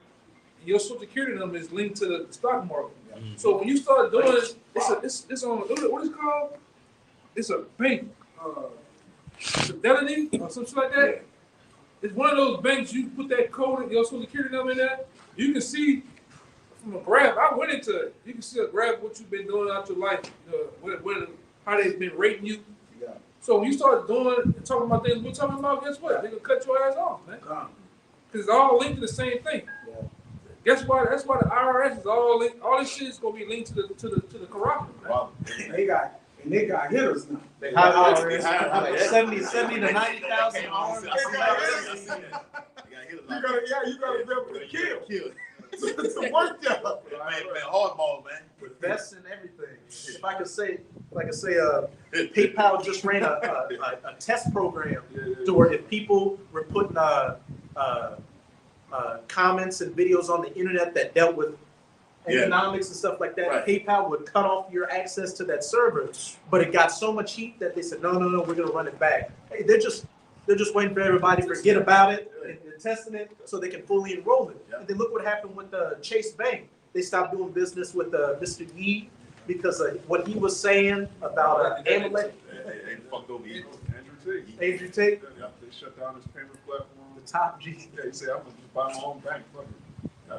S5: Your social security number is linked to the stock market. So when you start doing it, it's on what is it called? It's a bank, Fidelity or something like that. It's one of those banks. You put that code, your social security number in there. You can see from a graph. I went into it. You can see a graph of what you've been doing out your life, how they've been rating you.
S6: Yeah.
S5: So when you start doing and talking about things we're talking about, guess what? They're gonna cut your ass off, man. Because it's all linked to the same thing.
S6: Yeah.
S5: That's why the IRS is all linked. All this shit is gonna be linked to the corruption, man.
S2: Wow.
S6: They got hitters now.
S1: They have 70 to 90,000 armed.
S6: You gotta be able to kill. It's a work job.
S2: Man, hardball, man.
S1: With vests and everything. If I could say, PayPal just ran a test program to where if people were putting comments and videos on the internet that dealt with economics and stuff like that, PayPal would cut off your access to that server. But it got so much heat that they said, no, we're gonna run it back. Hey, they're just waiting for everybody to forget about it and they're testing it so they can fully enroll it. And then look what happened with Chase Bank. They stopped doing business with Mr. Yee because of what he was saying about Amulet.
S2: They fucked over you.
S3: Andrew Tate. Yeah, they shut down his payment platform.
S1: The top G.
S3: Yeah, he said, I'm gonna just buy my own bank. Fuck it.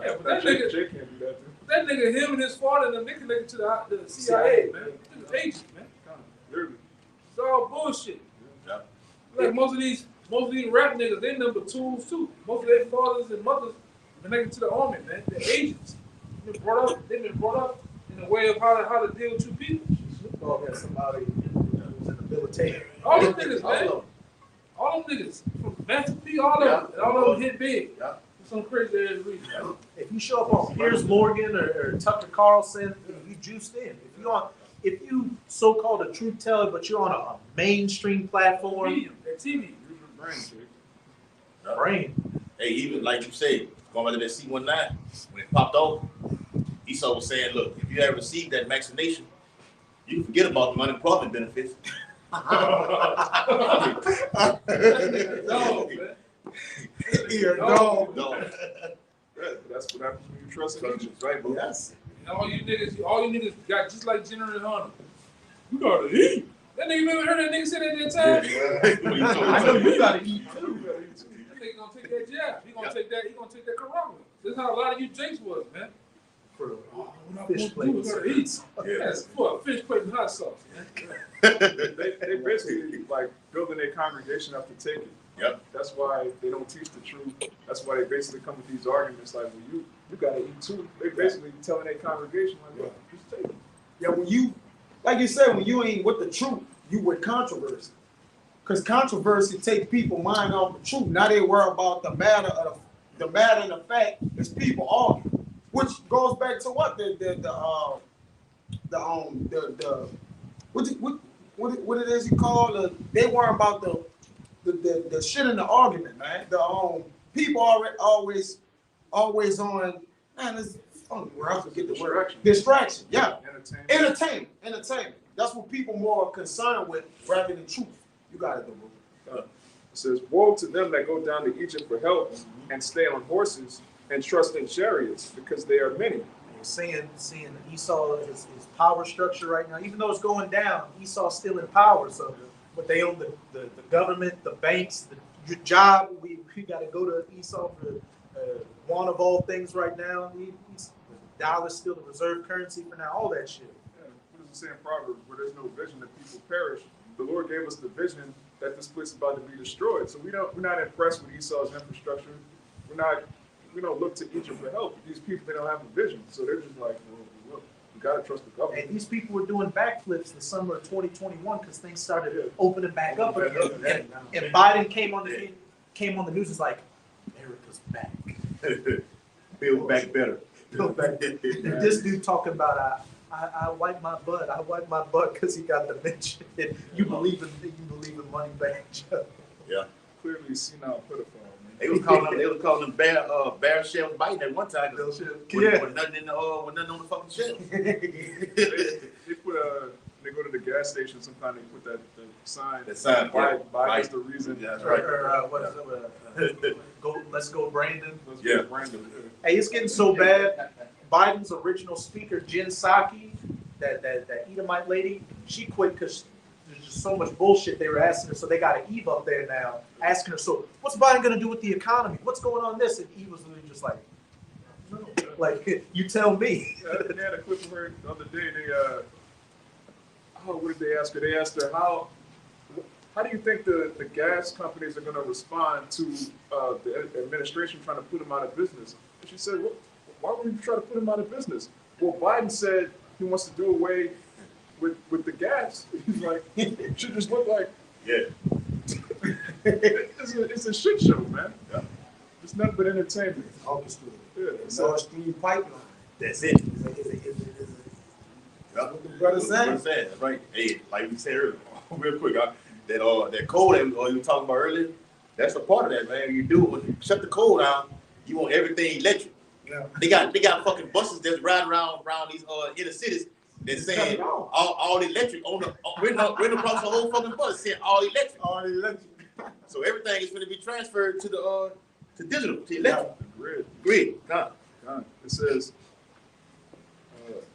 S5: Yeah, but that
S3: Jay
S5: nigga,
S3: can't do that too.
S5: that nigga, him and his father, and they connected to the CIA, man. They're agents, man.
S3: Literally.
S5: It's all bullshit.
S2: Yeah.
S5: Like most of these rap niggas, they number twos too. Most of their fathers and mothers connected to the army, man. They're agents. They've been brought up in a way of how to deal with you people.
S1: Oh, yeah, somebody who's in the military.
S5: All them niggas, man. All them niggas. From Master P, all of them. All of them hit big.
S2: Yeah.
S5: For some crazy ass reason.
S1: If you show up on Piers Morgan or Tucker Carlson, you juiced in. If you so-called a truth teller, but you're on a mainstream platform,
S5: Medium, that TV.
S1: brain.
S2: Hey, even like you said, going back to that C-19, when it popped off, Esau was saying, look, if you ever received that vaccination, you can forget about the unemployment benefits.
S5: No, man.
S2: No.
S3: That's what happens when you trust agents, right? But
S6: Yes.
S5: And all you niggas got just like General Hunter. You gotta eat. That nigga never heard that nigga say that at that time.
S1: I know you gotta eat too.
S5: That nigga gonna take that jab. He gonna take that Corona. This is how a lot of you Jakes was, man.
S1: For
S5: Fish plate. We gotta eat. That's for a fish plate and hot sauce, man.
S3: they basically like building their congregation up to take it.
S2: Yep.
S3: That's why they don't teach the truth. That's why they basically come with these arguments like, well, you gotta eat too. They basically telling their congregation like, look, just take it.
S6: Yeah, when you, like you said, when you ain't with the truth, you with controversy. Because controversy takes people's mind off the truth. Now they worry about the matter and the fact is people arguing, which goes back to what what it is you call they worry about the shit in the argument, man. People always on, man, it's where I forget the word. Distraction, yeah. Entertainment. That's what people more concerned with rather than truth. You got it, though.
S3: It says, woe to them that go down to Egypt for help and stay on horses and trust in chariots, because they are many.
S1: Seeing Esau, his power structure right now, even though it's going down, Esau's still in power. So, but they own the government, the banks, the your job. We got to go to Esau for one of all things right now. The dollar's still the reserve currency for now. All that shit.
S3: Yeah, what does it say in Proverbs? Where there's no vision, the people perish. The Lord gave us the vision that this place is about to be destroyed. So we're not impressed with Esau's infrastructure. We don't look to Egypt for help. These people, they don't have a vision. So they're just like, well, look, we gotta trust the government.
S1: And these people were doing backflips the summer of 2021 because things started opening back up again. And Biden came on the news is like, America's back.
S2: Build back better.
S1: Build back. And this dude talking about I wipe my butt. I wipe my butt because he got dementia. You believe in money back, Joe.
S2: Yeah.
S3: Clearly seen how pedophile, man.
S2: They was calling them bear shells biting at one time. With nothing on the fucking shell.
S3: They put they go to the gas station sometime, they put that sign.
S2: That sign,
S3: Biden is the reason.
S2: Yeah, that's right.
S1: What is it? Let's go, Brandon.
S3: Yeah, Brandon.
S1: Hey, it's getting so bad. Biden's original speaker, Jen Psaki, that Edomite lady, she quit because there's just so much bullshit they were asking her. So they got an Eve up there now asking her, so what's Biden going to do with the economy? What's going on this? And Eve was literally just like, no, like, you tell me.
S3: They had a clip of her the other day. What did they ask her? They asked her, how do you think the gas companies are going to respond to the administration trying to put them out of business? And she said, why would you try to put them out of business? Well, Biden said he wants to do away with the gas. He's like, it should just look like, it's a shit show, man. Yeah. It's nothing but entertainment.
S6: It's orchestrated.
S3: Yeah,
S6: Nord Stream pipeline.
S2: That's it.
S6: That's what the brother said.
S2: That's right. Hey, like we said earlier, real quick, that coal that you were talking about earlier, that's a part of that, man. You do when you shut the coal down, you want everything electric.
S6: Yeah.
S2: They got fucking buses that's riding around these inner cities. They're saying all electric on the written across the whole fucking bus saying all electric.
S6: All electric.
S2: So everything is going to be transferred to the to digital, to electric.
S3: Grid.
S2: Grid. God.
S3: It says,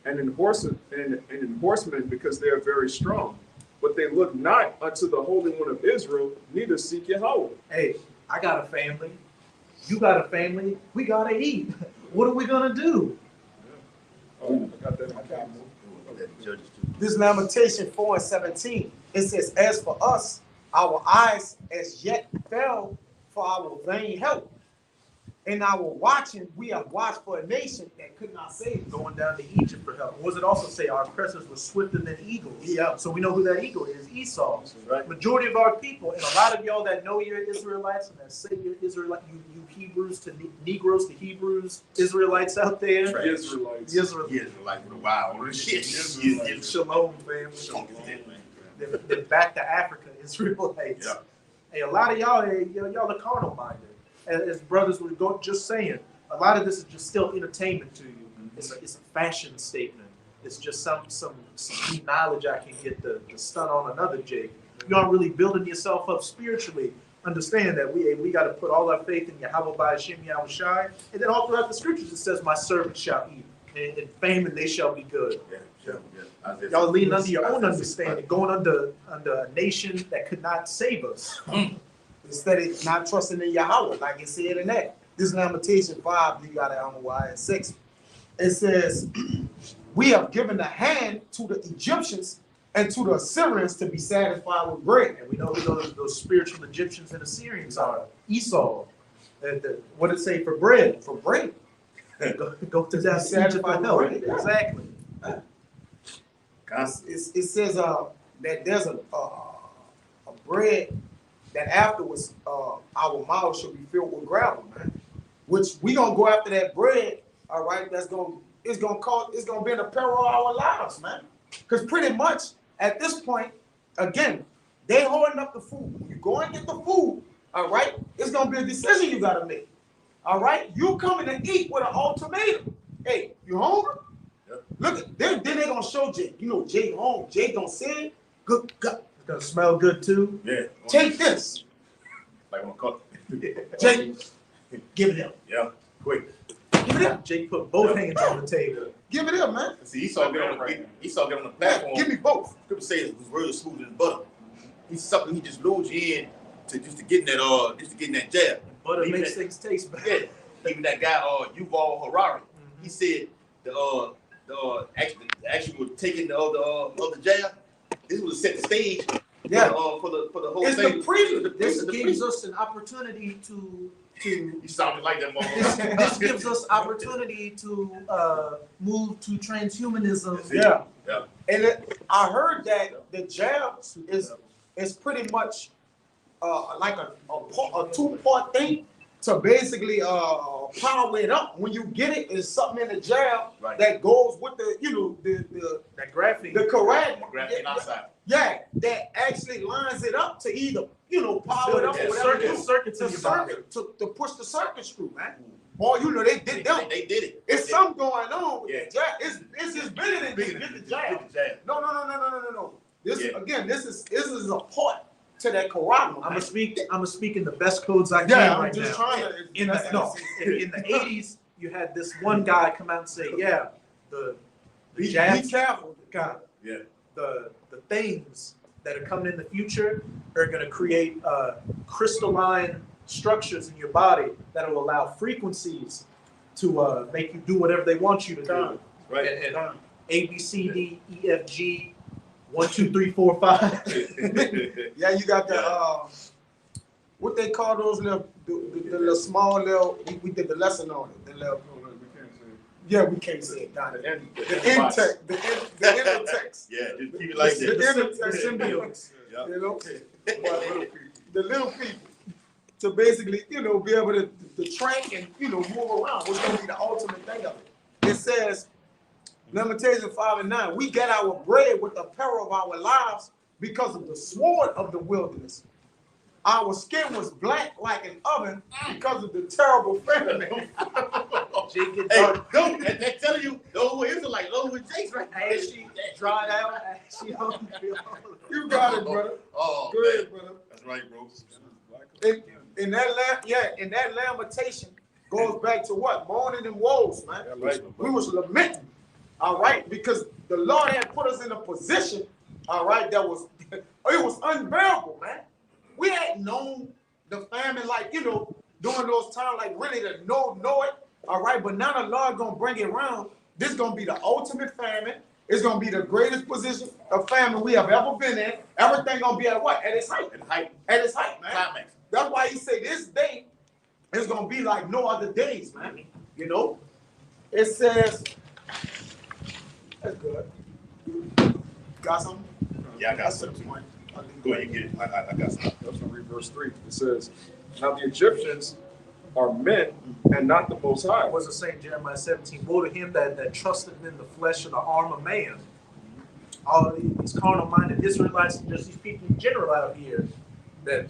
S3: and enforcement because they are very strong, but they look not unto the Holy One of Israel, neither seek Yahweh.
S1: Hey, I got a family. You got a family. We got to eat. What are we going to do?
S3: Oh, I got that.
S6: This is Lamentation 4:17. It says, as for us, our eyes as yet fell for our vain help. In our watching, we have watched for a nation that could not save us.
S1: Going down to Egypt for help. What does it also say? Our oppressors were swifter than eagles.
S6: Yeah.
S1: So we know who that eagle is, Esau.
S2: Right.
S1: Majority of our people, and a lot of y'all that know you're Israelites and that say you're Israelite, you Hebrews to Negroes to Hebrews, Israelites out there.
S3: Right. Israelites.
S2: Like with a wild shit.
S1: Shalom, family. They're back to Africa, Israelites.
S2: Yeah.
S1: Hey, a lot of y'all are carnal minded. As brothers were just saying, a lot of this is just still entertainment to you. It's a fashion statement. It's just some deep knowledge I can get to stun on another Jake. You aren't really building yourself up spiritually. Understand that we got to put all our faith in Yahweh by Hashem Yahushai. And then all throughout the scriptures it says, my servants shall eat. And in famine they shall be good.
S2: Yeah.
S1: Y'all leaning under your own understanding, going under a nation that could not save us.
S6: Instead of not trusting in Yahweh, like it said in that. This is Lamentation 5, you got it on why at 6. It says, we have given the hand to the Egyptians and to the Assyrians to be satisfied with bread.
S1: And we know who those spiritual Egyptians and Assyrians are. Esau. What did it say for bread?
S6: For bread.
S1: Go to that Egypt for help. Exactly.
S6: It says that there's a bread that afterwards our mouths should be filled with gravel, man. Which we gonna go after that bread, all right? It's gonna be in the peril of our lives, man. Because pretty much at this point, again, they holding up the food. When you go and get the food, all right, it's gonna be a decision you gotta make. All right, you coming to eat with an ultimatum. Hey, you hungry? Yep. Look at then they gonna show Jake. You know Jake home. Jake gonna say, good God.
S1: It's gonna smell good too.
S2: Yeah.
S6: Take this.
S2: Like on a cup.
S6: Jake, give it him.
S2: Yeah. Quick.
S6: Give it up.
S1: Jake put both hands on the table.
S6: Give it up, man.
S2: See, Esau get on the platform.
S6: Give me both.
S2: People say his word is smoother than butter. He's something he just lured you in to get in that jail.
S1: Butter
S2: Even
S1: makes
S2: that-
S1: things taste better.
S2: Yeah, even that guy Yuval Harari, he said the actual taking of the jail. This was to set the stage.
S6: Yeah.
S2: For the whole
S6: It's
S2: thing.
S6: the preview.
S1: This gives us an opportunity to
S2: You sounded like that
S1: this,
S2: motherfucker.
S1: this gives us opportunity to move to transhumanism.
S6: Yeah.
S2: Yeah.
S6: And I heard that the jab is pretty much like a two-part thing to basically power it up. When you get it, it's something in the jab
S2: Right.
S6: that goes with the
S1: That graphene.
S6: the correct
S2: Graphene oxide.
S6: yeah, that actually lines it up to either power it up or whatever it is.
S1: circuits
S6: The
S1: in your body.
S6: circuit to push the circuit screw, man. Boy, they did them.
S2: They did it.
S6: It's something going on with
S2: Yeah.
S6: the jab. It's just bigger than
S2: Bigger
S6: just
S2: than
S6: the jab.
S2: the jab.
S6: No. This
S2: Yeah.
S6: again, this is a part to that carotid.
S1: I'm gonna speak in the best codes I can
S6: yeah, I'm
S1: right
S6: just
S1: now.
S6: trying to.
S1: In the 80s, you had this one guy come out and say, "Yeah, the
S6: Be
S1: jabs,
S6: careful.
S1: God,
S2: Yeah.
S1: the things that are coming in the future are gonna create crystalline structures in your body that will allow frequencies to make you do whatever they want you to do."
S2: Right.
S1: And A, B, C, D, E, F, G, 1, 2, 3, 4, 5.
S6: Yeah, you got the what they call those little the little small little. We did the lesson on it. The little. Yeah, we can't say it. Don. The intex, the intertext.
S2: Yeah, just keep it like
S6: The
S2: that.
S6: intertext symbiotes.
S2: Yeah.
S6: You know, the little people to basically, be able to track and, move around. What's going to be the ultimate thing of it? It says, Lamentations 5:9, we get our bread with the peril of our lives because of the sword of the wilderness. Our skin was black like an oven because of the terrible famine.
S1: Jake get
S2: Hey,
S1: dark.
S2: don't that telling you those Israelites, those with Jake's right there.
S1: Ashy, dried out, ashy hungry.
S6: You got it, brother.
S2: Oh,
S6: Go
S2: man.
S6: ahead, brother.
S2: That's right, bro.
S6: In that lamentation goes back to what? Mourning and woes, man.
S2: Right.
S6: We was lamenting, all right, because the Lord had put us in a position, all right, that was it was unbearable, man. We hadn't known the famine like, during those times, like really to know it, all right, but now the Lord gonna bring it around. This gonna be the ultimate famine. It's gonna be the greatest position of famine we have ever been in. Everything gonna be at what? At its height. At its height, man.
S2: Climax.
S6: That's why he say this day is gonna be like no other days, man. It says that's good. Got something?
S2: Yeah, I got
S6: That's
S2: something.
S6: the point.
S2: Go ahead, you get it. I got something.
S3: That's gonna read verse 3. It says, now the Egyptians are men and not the Most High.
S1: What was it saying, Jeremiah 17? Woe to him that trusted in the flesh and the arm of man. All of these carnal-minded Israelites and just these people in general out here that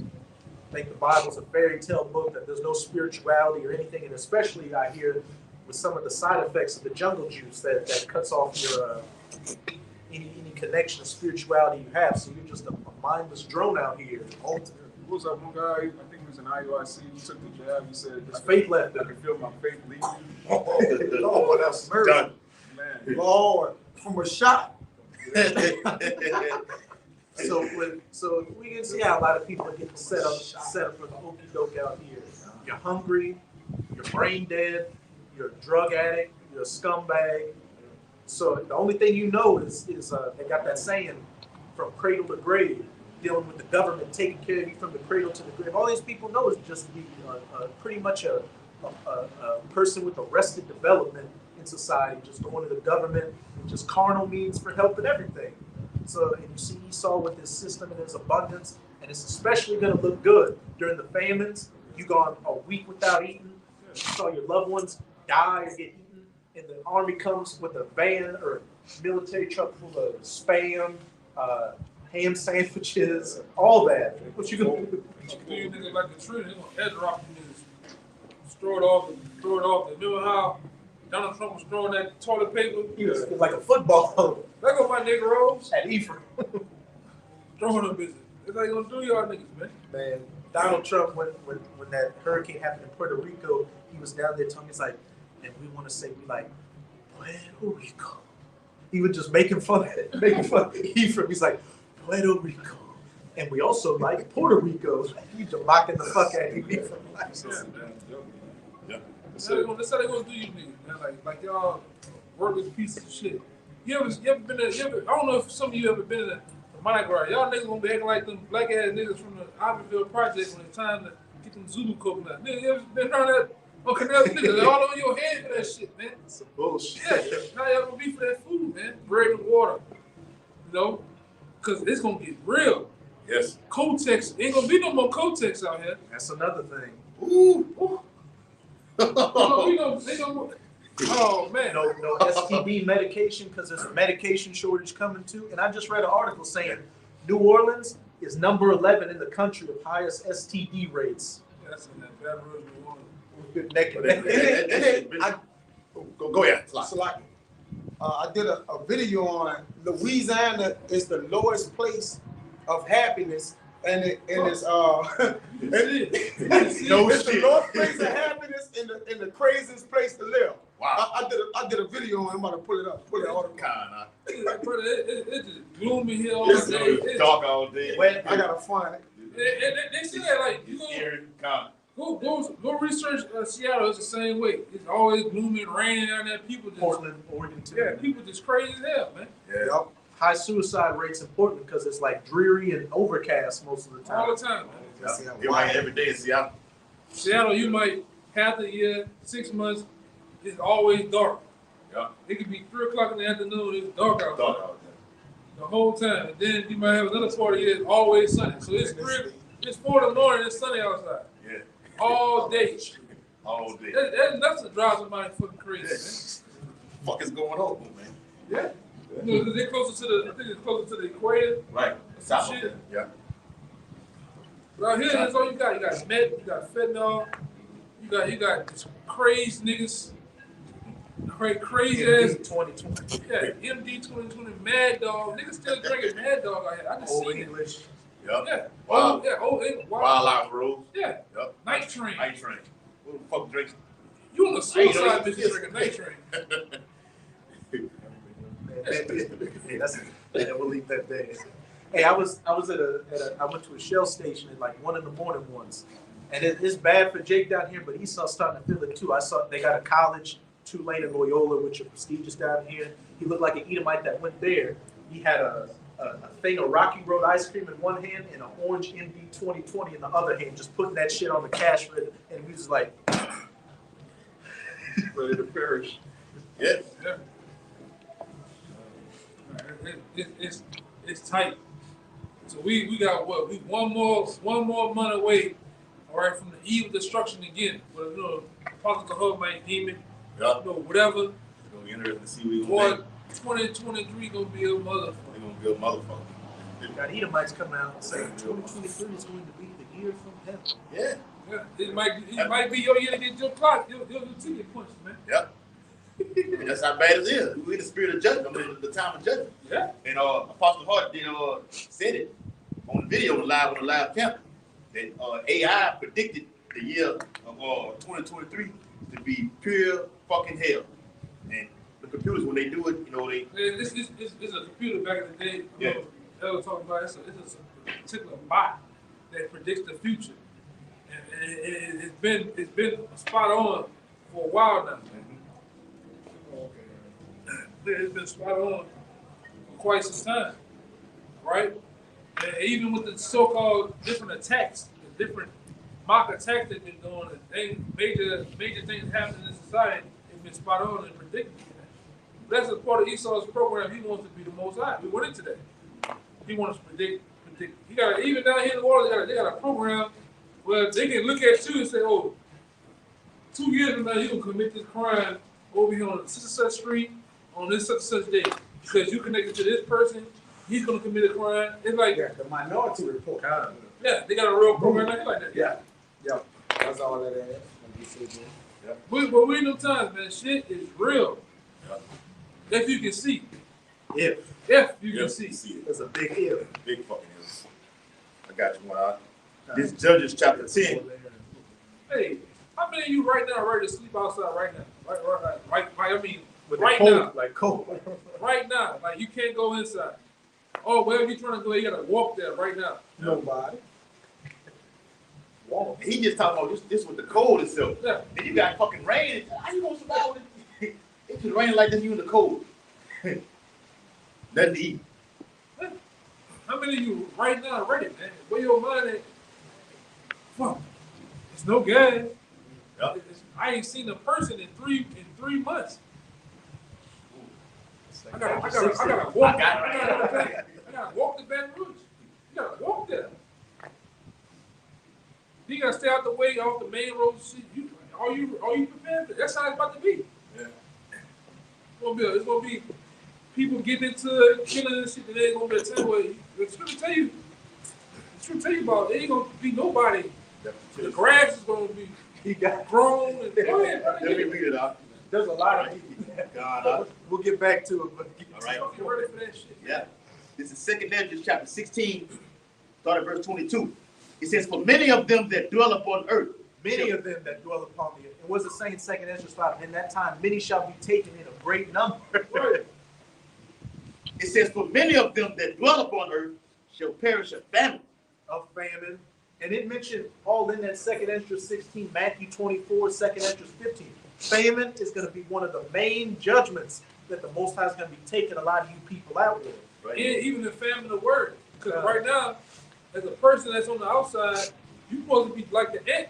S1: think the Bible's a fairy tale book, that there's no spirituality or anything, and especially I hear with some of the side effects of the jungle juice that cuts off your any connection of spirituality you have. So you're just a mindless drone out here.
S3: What was that one guy? I think he was in IUIC. He took the jab. He said,
S1: His faith left
S3: I
S1: him.
S3: can feel my faith leaving.
S6: Lord, that's mercy.
S2: Done.
S3: Man.
S6: Lord, from a shot.
S1: So we can see how a lot of people are getting set up for the okey doke out here. You're hungry, you're brain dead, you're a drug addict, you're a scumbag. So the only thing you know is they got that saying, from cradle to grave, dealing with the government taking care of you from the cradle to the grave. All these people know is just be pretty much a person with arrested development in society, just going to the government with just carnal means for help and everything. So, and you see Esau with his system and his abundance, and it's especially going to look good during the famines. You gone a week without eating, you saw your loved ones die or get eaten, and the army comes with a van or military truck full of spam, ham sandwiches, all that. What you gonna do?
S5: Do you niggas like the tree? They gonna head drop you niggas. Throw it off. Remember how Donald Trump was throwing that toilet paper?
S1: He was like a football
S5: There go my Negroes.
S1: at Ephraim.
S5: Throwing them business. That's how you gonna do y'all niggas, man.
S1: Man, Donald Trump, when that hurricane happened in Puerto Rico, he was down there talking, he's like, and we want to say, we like, Puerto Rico. He was just making fun of Ephraim. He's like, Puerto Rico, And we also like Puerto Rico. You just mocking the fuck out of me for life.
S3: Yeah.
S5: That's how they gonna do you niggas, man. Like y'all worthless pieces of shit. You ever been in, I don't know if some of you ever been in a migrant. Y'all niggas gonna be acting like them black ass niggas from the Iberville project when it's time to get them Zulu coconut. Nigga, you ever been around that on Canal niggas? They all on your head for that shit, man.
S1: Some bullshit.
S5: Yeah, how y'all gonna be for that food, man? Bread and water. You know? Cause it's gonna get real.
S3: Yes.
S5: Kotex, ain't gonna be no more Kotex out here.
S1: That's another thing.
S5: Ooh. Oh man.
S1: No STD medication because there's a medication shortage coming too. And I just read an article saying New Orleans is number 11 in the country of highest STD rates.
S5: Yeah, that's in that Baton Rouge, New Orleans.
S2: Go ahead.
S6: Salaki. I did a video on Louisiana is the lowest place of happiness, and it's
S2: No
S6: it's the
S2: shit.
S6: lowest place of happiness in the craziest place to live.
S2: Wow.
S6: I did a video on. I'm about to pull it up. Pull it out.
S2: Kinda.
S5: It's just gloomy here all
S2: It's
S5: day. It's-
S2: dark all day.
S6: I gotta find it.
S5: They say that like you
S2: Scary. Kinda.
S5: go research Seattle. It's the same way. It's always gloomy and raining down there. People just
S1: Portland, Oregon too.
S5: yeah, people just crazy as hell, man.
S2: Yeah.
S1: High suicide rates in Portland because it's like dreary and overcast most of the time.
S5: All the time, man.
S2: Yeah. It might every day in Seattle.
S5: Seattle, you might half the year, 6 months, it's always dark.
S2: Yeah.
S5: It could be 3 o'clock in the afternoon. It's dark out
S2: Dark
S5: there
S2: out
S5: the whole time, and then you might have another part of the year it's always sunny. So it's 4 in the morning. It's sunny outside
S2: there. Yeah.
S5: all day.
S2: All day.
S5: That's enough to drive somebody fucking crazy,
S2: Fuck is going on, man?
S5: man. Yeah. You know, they're closer to the. I think it's closer to the equator.
S2: Right. South
S5: Shit.
S2: of there.
S5: But out here, that's all you got. You got meth. You got fentanyl. You got this crazy niggas. Crazy ass.
S1: 2020.
S5: Yeah, MD 2020 Mad Dog. Niggas still drinking Mad Dog out here. I just
S1: Old
S5: seen it.
S1: English.
S2: Yeah.
S5: Yeah.
S2: Wild.
S5: Wild.
S2: Life rules.
S5: Yeah.
S2: Yep.
S5: Night Train.
S2: Night train. Who the fuck drinks?
S5: You on a suicide
S2: Hey,
S5: mission drinking Night Train.
S1: We'll leave that there. Hey, I went to a Shell station at like 1 a.m. once, and it's bad for Jake down here, but he's starting to feel it too. I saw they got a college 2-lane in Loyola, which are prestigious down here. He looked like an Edomite that went there. He had a thing of Rocky Road ice cream in one hand and an orange MD 2020 in the other hand, just putting that shit on the cash register, and he was like,
S3: Ready to perish.
S2: Yeah.
S5: It's tight. So we got what? We one more month away, all right, from the eve of destruction again. But you know, Apostle the Hub might deem it,
S2: Yeah.
S5: you know, whatever.
S2: It's gonna be interesting to see what we're
S5: Boy, 2023 gonna be a motherfucker.
S2: We're gonna be a motherfucker.
S1: got Edomites coming out and saying 2023 is going to be the year from heaven.
S2: Yeah.
S5: Yeah, it might be your year to get your clock, your ticket punched, man.
S2: Yep. And that's how bad it is. We're in the spirit of judgment. I mean, the time of judgment.
S5: Yeah.
S2: And Apostle Hart did said it on the video on the live camp that AI predicted the year of 2023 to be pure fucking hell. And the computers, when they do it, you know,
S5: It's a computer back in the day.
S2: Yeah.
S5: They were talking about it's a particular bot that predicts the future, and it's been spot on for a while now. It's been spot on for quite some time, right? And even with the so-called different attacks, the different mock attacks they've been doing, and major things happening in society, it's been spot on and predicting that. That's a part of Esau's program. He wants to be the Most High. We went into that. He wants to predict. He got even down here in the world, they got a program where they can look at you and say, "Oh, 2 years from now, you're gonna commit this crime over here on such and such street on this such and such day because you connected to this person. He's gonna commit a crime." It's like,
S6: The Minority Report.
S5: yeah, they got a real program like that.
S6: Yeah. That's all that is. Like you said, man.
S5: But we in them times, man. Shit is real. If you can see.
S1: If
S5: If you can see.
S1: there's a big if.
S2: big fucking is. I got you one out. This Judges chapter 10.
S5: Hey, how many of you right now ready to sleep outside right now? Right, I mean,
S1: With
S5: right
S1: the cold,
S5: now.
S1: like cold.
S5: Right now. Like, you can't go inside. Oh, wherever you're trying to go, you gotta walk there right now.
S6: Nobody.
S2: He just talking about this with the cold itself.
S5: Yeah.
S2: Then you got fucking rain. How you gonna survive with it? It just raining like this, you in the cold. Nothing to eat.
S5: How many of you right now ready, man? Where your mind at? Fuck. It's no gas.
S2: Yep.
S5: I ain't seen a person in three months. I gotta walk. I gotta walk to Baton Rouge. You gotta walk there. You gotta stay out the way off the main road. Shit. Are you prepared for that? That's how it's about to be.
S2: Yeah.
S5: It's gonna be people getting into it, killing and shit. That ain't gonna be a time where it's gonna tell you about. It ain't gonna be nobody. The grass is gonna be grown and go ahead, brother.
S2: Let me read it out.
S6: There's a lot of people.
S2: God,
S6: We'll get back to it. But
S2: all right.
S5: Get ready for that shit.
S2: Yeah. This is 2 Corinthians chapter 16, start at verse 22. It says, for many of them that dwell upon earth,
S1: Many of them that dwell upon the earth. And what's it saying in 2 Ezra 5? In that time, many shall be taken in a great number.
S2: it says, for many of them that dwell upon earth shall perish of famine.
S1: Of famine. And it mentioned all in that 2 Ezra 16, Matthew 24, 2 Ezra 15. Famine is going to be one of the main judgments that the Most High is going to be taking a lot of you people out with.
S2: Right?
S5: And even the famine of word. Because right now, as a person that's on the outside, you supposed to be like the ant.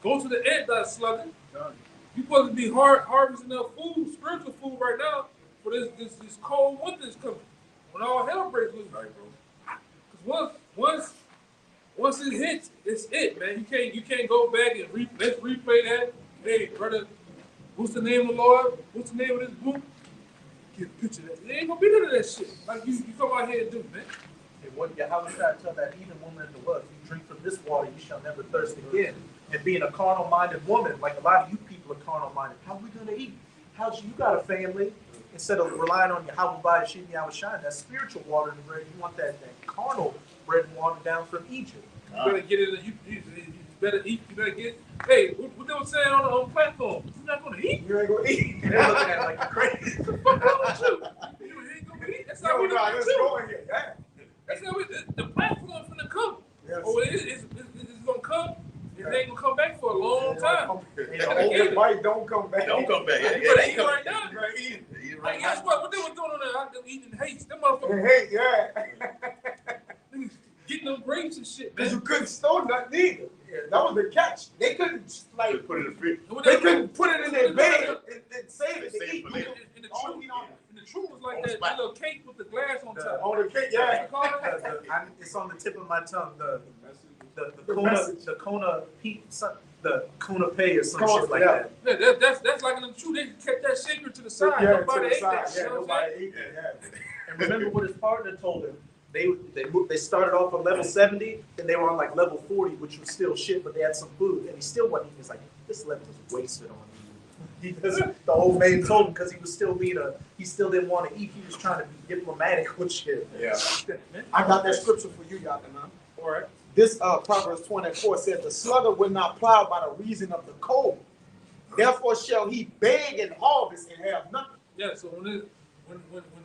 S5: Go to the ant that's slugging. You supposed to be harvesting enough food, spiritual food right now for this cold winter is coming. When all hell breaks loose. Right, bro. Because once it hits, it's it, man. You can't go back and let's replay that. Hey, brother, what's the name of the Lord? What's the name of this book? Get a picture of that. There ain't gonna be none of that shit. Like you come out here and do, man.
S1: And what Yahweh tried to tell that even woman in the world, if you drink from this water, you shall never thirst again. And being a carnal-minded woman, like a lot of you people are carnal-minded, how are we going to eat? You got a family, instead of relying on Yahweh by Shim Yahweh Shine, that spiritual water and bread, you want that carnal bread and water down from Egypt.
S5: You better get it. You better eat. You better get. Hey, what they were saying on the platform? You're not gonna eat.
S6: you ain't gonna eat.
S1: And they're looking at it like you're crazy.
S5: What the fuck wrong with you? You ain't gonna eat. That's how we
S6: Let's
S5: do it too.
S6: go in here. Yeah.
S5: That's how the platform finna come.
S6: Yes.
S5: Oh, it's gonna come. And they ain't gonna come back for a long time.
S6: Everybody don't come back.
S2: Don't come back.
S5: You better eat right now. Like, guess what? What they were doing on there? Them eating hates. Them motherfuckers
S6: Hey, yeah.
S5: niggas getting them grapes and shit,
S6: Because you
S5: man.
S6: couldn't store nothing either. That was the catch. They couldn't like
S2: Put it in the fridge.
S6: they couldn't put it in their bed and save it to
S2: Save
S6: eat.
S2: it for later.
S5: And the truth was like that little cake with the glass on
S1: The-
S5: top.
S6: On the cake, yeah.
S1: It's on the tip of my tongue. The
S6: message.
S1: the Kuna Pay or some
S6: Kona,
S1: shit like
S6: yeah.
S1: that.
S5: Yeah, that's like in the truth. They kept that secret to the side.
S6: Yeah,
S5: Nobody
S6: to the
S5: ate
S6: side.
S5: that.
S6: Yeah,
S5: You know what I'm
S6: nobody
S5: saying?
S6: ate it. Yeah.
S1: And remember what his partner told him. They started off on level 70, then they were on like level 40, which was still shit, but they had some food, and he still wasn't eating. He's like, this level is wasted on you. The old man told him because he was still he still didn't want to eat. He was trying to be diplomatic with shit.
S6: Yeah. I got that scripture for you, y'all.
S5: All right.
S6: This Proverbs 24 says, the sluggard will not plow by the reason of the cold. Therefore shall he beg and harvest and have nothing.
S5: Yeah, so when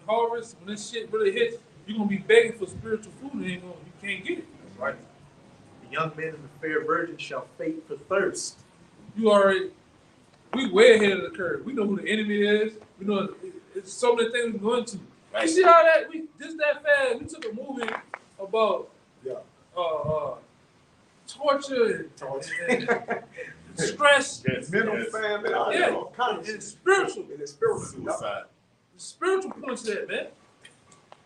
S5: harvest, when this shit really hits, you're gonna be begging for spiritual food and you can't get it.
S1: That's right. The young men and the fair virgin shall faint for thirst.
S5: We way ahead of the curve. We know who the enemy is. We know it's so many things we're going to.
S2: Right.
S5: You see how that fast, we took a movie about torture and stress.
S2: Yes,
S6: Mental
S2: yes.
S6: famine,
S5: Yeah.
S6: all kinds of
S5: And
S6: shit.
S5: spiritual.
S6: And it's spiritual.
S2: Suicide.
S5: The spiritual points to that, man.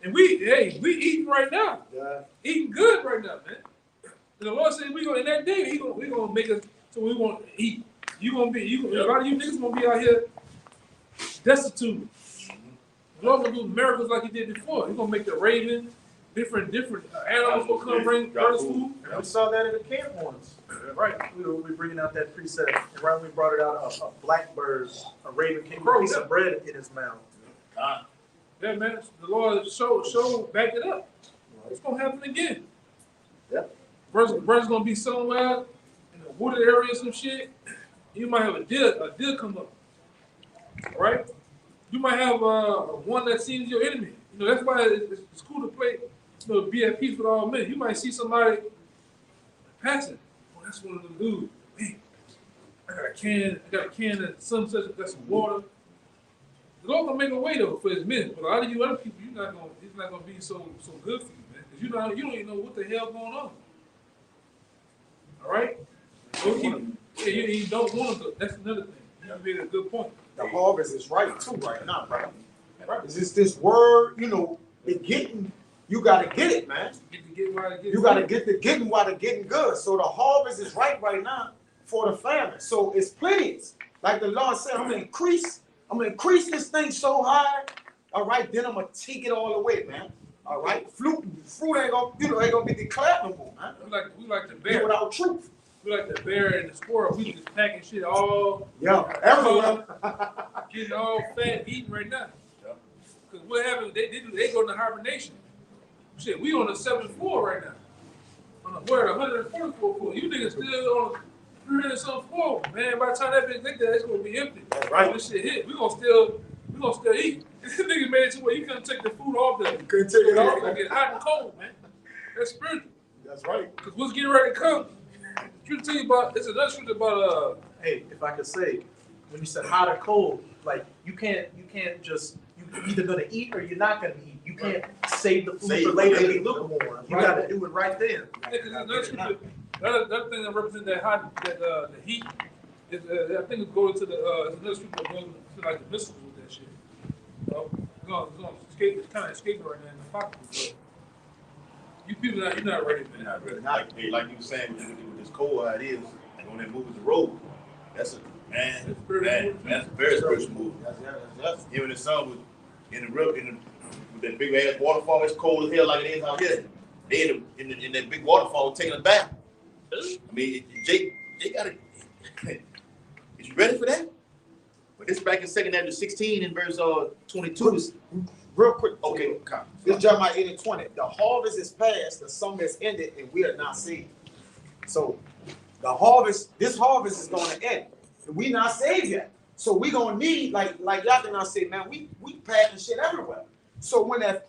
S5: And we eating right now.
S6: Yeah.
S5: Eating good right now, man. And the Lord said we gonna in that day, we gonna make us so we won't eat. A lot of you niggas gonna be out here destitute. The Lord gonna do miracles like he did before. He's gonna make the raven, different animals will come bring us food.
S1: And we saw that in the camp once. Right. We were bringing out that precept. And right when we brought it out, a blackbird, a raven came with a piece of bread in his mouth.
S2: God.
S5: Yeah, man. The Lord show back it up. It's gonna happen again.
S2: Yeah.
S5: Brothers gonna be somewhere in the wooded area or some shit. You might have a deer come up. All right? You might have one that seems your enemy. You know, that's why it's cool to play, you know, be at peace with all men. You might see somebody passing. Oh, that's one of them dudes. Man, I got a can of some such, got some water. The Lord gonna make a way though for his men. But a lot of you other people, it's not gonna be so good for you, man. Because you don't even know what the hell going on. All right? You don't want to. That's another thing. You made a good point.
S6: The harvest is right too right now, right? It's just this word, you know, you gotta get it, man. You gotta get the getting while the getting good. So the harvest is right now for the famine. So it's plenty. Like the Lord said, I'm gonna increase this thing so high. All right, then I'm gonna take it all away, man. All right, fruit ain't gonna be declared no more, man.
S5: We like the bear.
S6: Without truth.
S5: We like the bear and the squirrel. We just packing shit all.
S6: Yeah, everywhere.
S5: Getting all fat, eating right now. Because what happens? They go into hibernation. Shit, we on the 7th floor right now. We're at 144th floor. You niggas still on 300 some floor, man. By the time that bitch get there, it's gonna be empty.
S6: That's right.
S5: This shit hit. We gonna still eat. This nigga made it to where you couldn't take the food off there.
S6: You couldn't take it off.
S5: It's gonna get hot and cold, man. That's spiritual.
S6: That's right.
S5: Because what's getting ready to come? Truth tell you about, it's another truth about
S1: Hey, if I could say, when you said hot or cold, like you can't just, you're either gonna eat or you're not gonna eat. You can't save the food for later and be lukewarm. You gotta do it right then.
S5: another thing that represents that hot, the heat is I think it's going to the another truth that goes to like the missiles with that shit. It's gonna escape. It's kind of escaping right now in the pocket. But you people, you're not ready, man.
S2: Not ready. Like you were saying with this cold, how it is, and when they move the road, that's a that's a very spiritual move. Even the sun was with that big ass waterfall, it's cold as hell like it is out here. They in that big waterfall taking a bath. I mean, Jake got it. Is you ready for that? But this back in 2 Samuel 16 in verse 22.
S6: Real quick.
S2: Okay,
S6: This is Jeremiah 8:20. The harvest is past, the summer is ended, and we are not saved. So this harvest is going to end. And we not saved yet. So we gonna need, like y'all can now say, man, we packing shit everywhere. So when that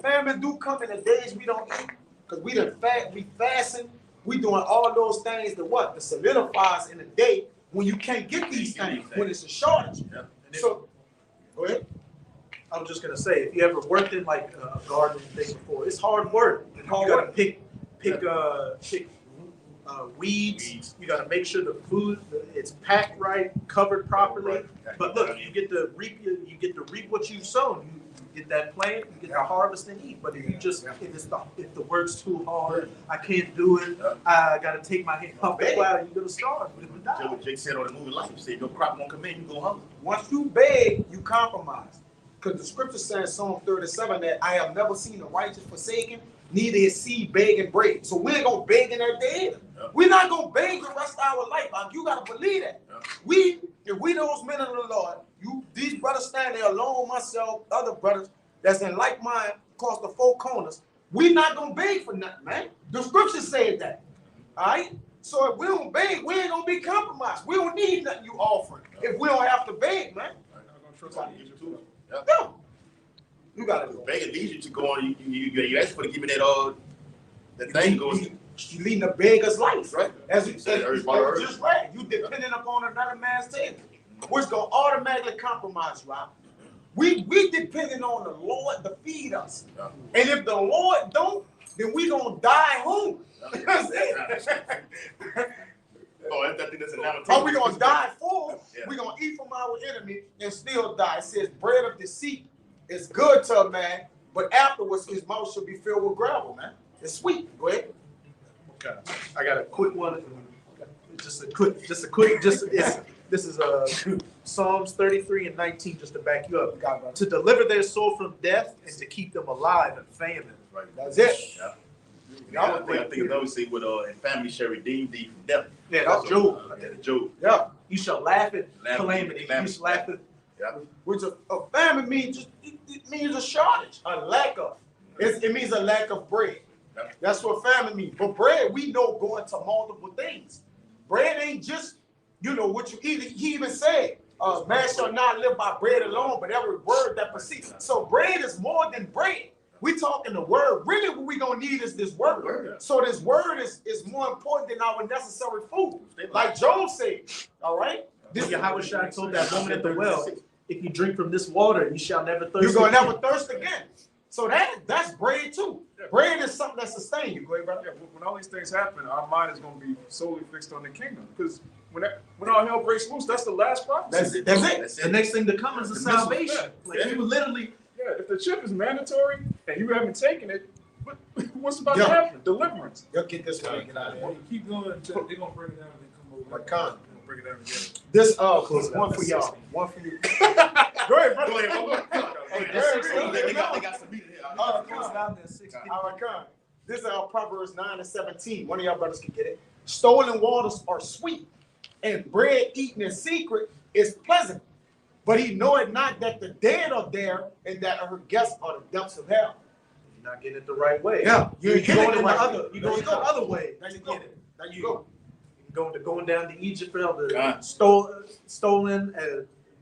S6: famine do come in the days we don't eat, because we fasting, we doing all those things to solidify us in the day when you can't get these things, when it's a shortage.
S2: Yeah.
S6: So go ahead.
S1: I was just gonna say, if you ever worked in like a gardening thing before, it's hard work.
S6: It's
S1: You
S6: hard
S1: gotta
S6: work.
S1: pick weeds. You gotta make sure the food it's packed right, covered properly. But look, you get to reap what you've sown. You get that plant, you get the harvest and eat. But if you just if the work's too hard, I can't do it. I gotta take my hand off the plow. You're gonna starve. You're gonna die.
S2: What Jake said on the movie Life, he said, your crop won't come in, you go hungry.
S6: Once you beg, you compromise. Because the scripture says, Psalm 37, that I have never seen the righteous forsaken, neither his seed begging bread. So we ain't gonna beg in that day either.
S2: Yeah.
S6: We're not gonna beg the rest of our life. You gotta believe that.
S2: Yeah.
S6: If we those men of the Lord, these brothers stand there alone, myself, other brothers that's in like mind across the four corners, we not gonna beg for nothing, man. The scripture said that. All right? So if we don't beg, we ain't gonna be compromised. We don't need nothing you offering if we don't have to beg, man. No. You gotta do it.
S2: Begging leads you to go on. You ask for to give me that thing goes.
S6: You leading a beggar's life,
S2: Right.
S6: As you said,
S2: Earth
S6: it's
S2: by earth.
S6: just right. You depending upon another man's table, which gonna automatically compromise you out. We depending on the Lord to feed us,
S2: Yeah.
S6: and if the Lord don't, then we gonna die hungry. That's it.
S2: Oh, I think that's another.
S6: But we gonna die full.
S2: Yeah.
S6: We gonna eat from our enemy and still die. It says, bread of deceit is good to a man, but afterwards his mouth should be filled with gravel, man. It's sweet. Go ahead.
S1: Okay. I got a quick one. This is Psalms 33:19, just to back you up.
S6: Got it,
S1: To deliver their soul from death and to keep them alive in famine.
S2: Right.
S6: That's it.
S2: Yeah. I think another say with and family shall redeem thee from death.
S1: Yeah, that's Job.
S2: Job.
S6: Yeah.
S1: You shall laugh at
S2: Laugh at
S1: calamity.
S2: calamity.
S1: You shall laugh at
S2: Yeah.
S6: Which a famine means it means a shortage, a lack of. It means a lack of bread.
S2: Yeah.
S6: That's what famine means. But bread, we know, going to multiple things. Bread ain't just, what you eat. He even said, Man shall not live by bread alone, but every word that proceeds. So bread is more than bread. We talking the word. Really, what we gonna need is this word. So this word is more important than our necessary food. Like Job said, all right?
S1: This Yahweh Shai told that woman at the well, if you drink from this water, you shall never thirst.
S6: You're gonna never thirst again. So that's bread too. Bread is something that sustains you. Go ahead, brother.
S3: Yeah, when all these things happen, our mind is going to be solely fixed on the kingdom. Because when all hell breaks loose, that's the last prophecy.
S6: That's it.
S1: The next thing to come is the salvation.
S3: Yeah.
S1: Like you literally.
S3: Yeah, if the chip is mandatory and you haven't taken it, what's about to happen? Deliverance.
S6: You'll get this one. Get out of here.
S5: Keep going until they're gonna bring it down and come over.
S6: Like Con.
S5: Bring it down again.
S6: This one for y'all. One for you. Go ahead, brother.
S2: They got some meat here.
S6: All right, Con. This is Proverbs 9:17. One of y'all brothers can get it. Stolen waters are sweet, and bread eaten in secret is pleasant. But he knoweth not that the dead are there, and that her guests are the depths of hell.
S1: You're not getting it the right way.
S6: Yeah,
S1: You're going in the
S6: right
S1: other. You're going the other way.
S6: There you
S1: to
S6: go.
S1: get it.
S6: There you go.
S1: Going down to Egypt for all the stolen